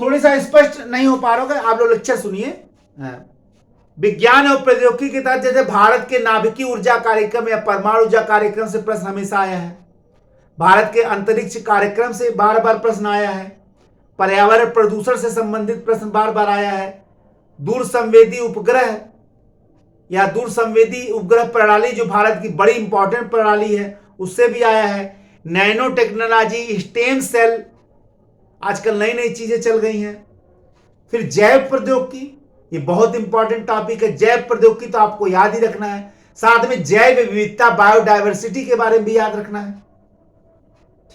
थोड़ी सा स्पष्ट नहीं हो पा रहा होगा, आप लोग लेक्चर सुनिए। विज्ञान और प्रौद्योगिकी के तहत जैसे भारत के नाभिकीय ऊर्जा कार्यक्रम या परमाणु ऊर्जा कार्यक्रम से प्रश्न हमेशा आया है, भारत के अंतरिक्ष कार्यक्रम से बार बार प्रश्न आया है, पर्यावरण प्रदूषण से संबंधित प्रश्न बार बार आया है, दूर संवेदी उपग्रह या दूर संवेदी उपग्रह प्रणाली जो भारत की बड़ी इंपॉर्टेंट प्रणाली है उससे भी आया है, नैनो टेक्नोलॉजी, स्टेम सेल, आजकल नई नई चीजें चल गई हैं। फिर जैव प्रौद्योगिकी, ये बहुत इंपॉर्टेंट टॉपिक है। जैव प्रौद्योगिकी तो आपको याद ही रखना है, साथ में जैव विविधता, बायोडायवर्सिटी के बारे में भी याद रखना है,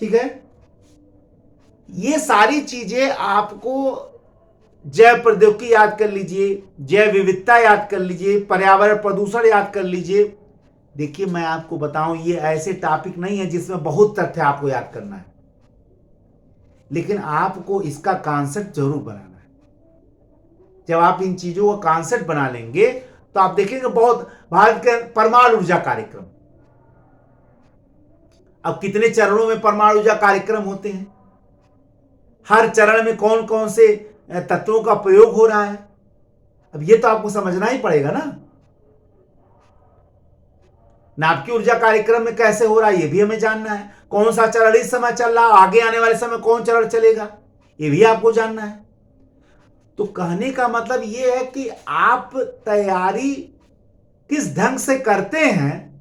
ठीक है। ये सारी चीजें आपको, जैव प्रौद्योगिकी याद कर लीजिए, जैव विविधता याद कर लीजिए, पर्यावरण प्रदूषण याद कर लीजिए। देखिए मैं आपको बताऊं, ये ऐसे टॉपिक नहीं है जिसमें बहुत तथ्य आपको याद करना है, लेकिन आपको इसका कॉन्सेप्ट जरूर बनाना है। जब आप इन चीजों का कॉन्सेप्ट बना लेंगे तो आप देखेंगे बहुत। भारत के परमाणु ऊर्जा कार्यक्रम, अब कितने चरणों में परमाणु ऊर्जा कार्यक्रम होते हैं, हर चरण में कौन कौन से तत्वों का प्रयोग हो रहा है, अब ये तो आपको समझना ही पड़ेगा ना। नाभिकीय ऊर्जा कार्यक्रम में कैसे हो रहा है ये भी हमें जानना है, कौन सा चरण इस समय चल रहा, आगे आने वाले समय कौन चरण चलेगा ये भी आपको जानना है। तो कहने का मतलब ये है कि आप तैयारी किस ढंग से करते हैं,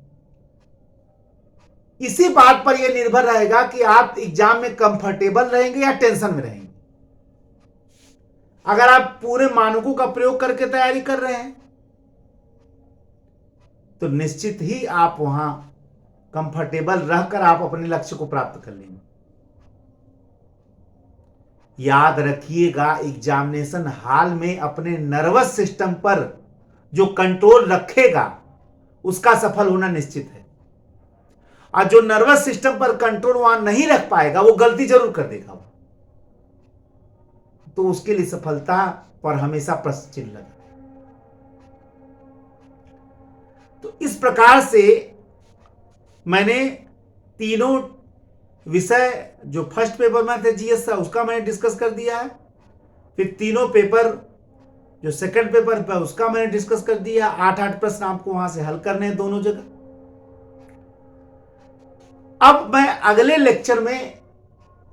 इसी बात पर यह निर्भर रहेगा कि आप एग्जाम में कंफर्टेबल रहेंगे या टेंशन में रहेंगे। अगर आप पूरे मानकों का प्रयोग करके तैयारी कर रहे हैं तो निश्चित ही आप वहां कंफर्टेबल रहकर आप अपने लक्ष्य को प्राप्त कर लेंगे। याद रखिएगा, एग्जामिनेशन हॉल में अपने नर्वस सिस्टम पर जो कंट्रोल रखेगा उसका सफल होना निश्चित है, और जो नर्वस सिस्टम पर कंट्रोल वहां नहीं रख पाएगा वो गलती जरूर कर देगा, तो उसके लिए सफलता पर हमेशा प्रश्न चिन्ह लगा। तो इस प्रकार से मैंने तीनों विषय, जो फर्स्ट पेपर में थे जीएस का उसका मैंने डिस्कस कर दिया है, फिर तीनों पेपर जो सेकंड पेपर पे उसका मैंने डिस्कस कर दिया। 8-8 प्रश्न आपको वहां से हल करने हैं दोनों जगह। अब मैं अगले लेक्चर में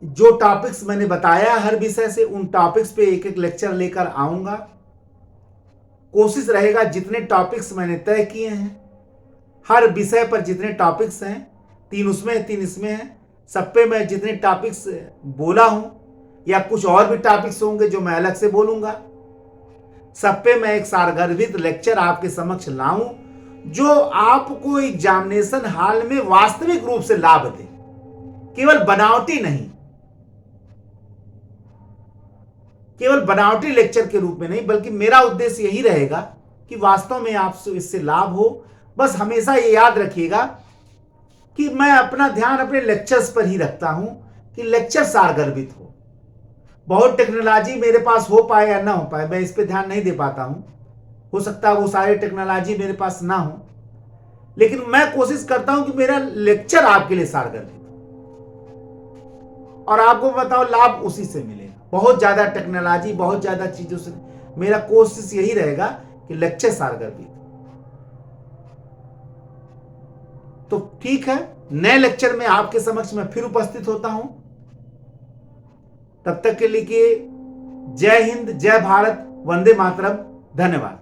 जो टॉपिक्स मैंने बताया हर विषय से, उन टॉपिक्स पे एक एक लेक्चर लेकर आऊंगा। कोशिश रहेगा जितने टॉपिक्स मैंने तय किए हैं, हर विषय पर जितने टॉपिक्स हैं, 3 उसमें है 3 इसमें है, सब पे मैं जितने टॉपिक्स बोला हूं या कुछ और भी टॉपिक्स होंगे जो मैं अलग से बोलूंगा, सब पे मैं एक सारगर्भित लेक्चर आपके समक्ष लाऊं जो आपको एग्जामिनेशन हॉल में वास्तविक रूप से लाभ दे, केवल बनावटी नहीं, केवल बनावटी लेक्चर के रूप में नहीं, बल्कि मेरा उद्देश्य यही रहेगा कि वास्तव में आपसे इससे लाभ हो। बस हमेशा ये याद रखिएगा कि मैं अपना ध्यान अपने लेक्चर्स पर ही रखता हूं कि लेक्चर सारगर्भित हो। बहुत टेक्नोलॉजी मेरे पास हो पाए या ना हो पाए, मैं इस पे ध्यान नहीं दे पाता हूं, हो सकता है वो सारे टेक्नोलॉजी मेरे पास ना हो, लेकिन मैं कोशिश करता हूं कि मेरा लेक्चर आपके लिए सारगर्भित हो, और आपको बताओ लाभ उसी से मिलेगा। बहुत ज्यादा टेक्नोलॉजी, बहुत ज्यादा चीजों से मेरा कोशिश यही रहेगा कि लेक्चर सारगर्भित। तो ठीक है, नए लेक्चर में आपके समक्ष मैं फिर उपस्थित होता हूं। तब तक के लिए जय हिंद, जय भारत, वंदे मातरम, धन्यवाद।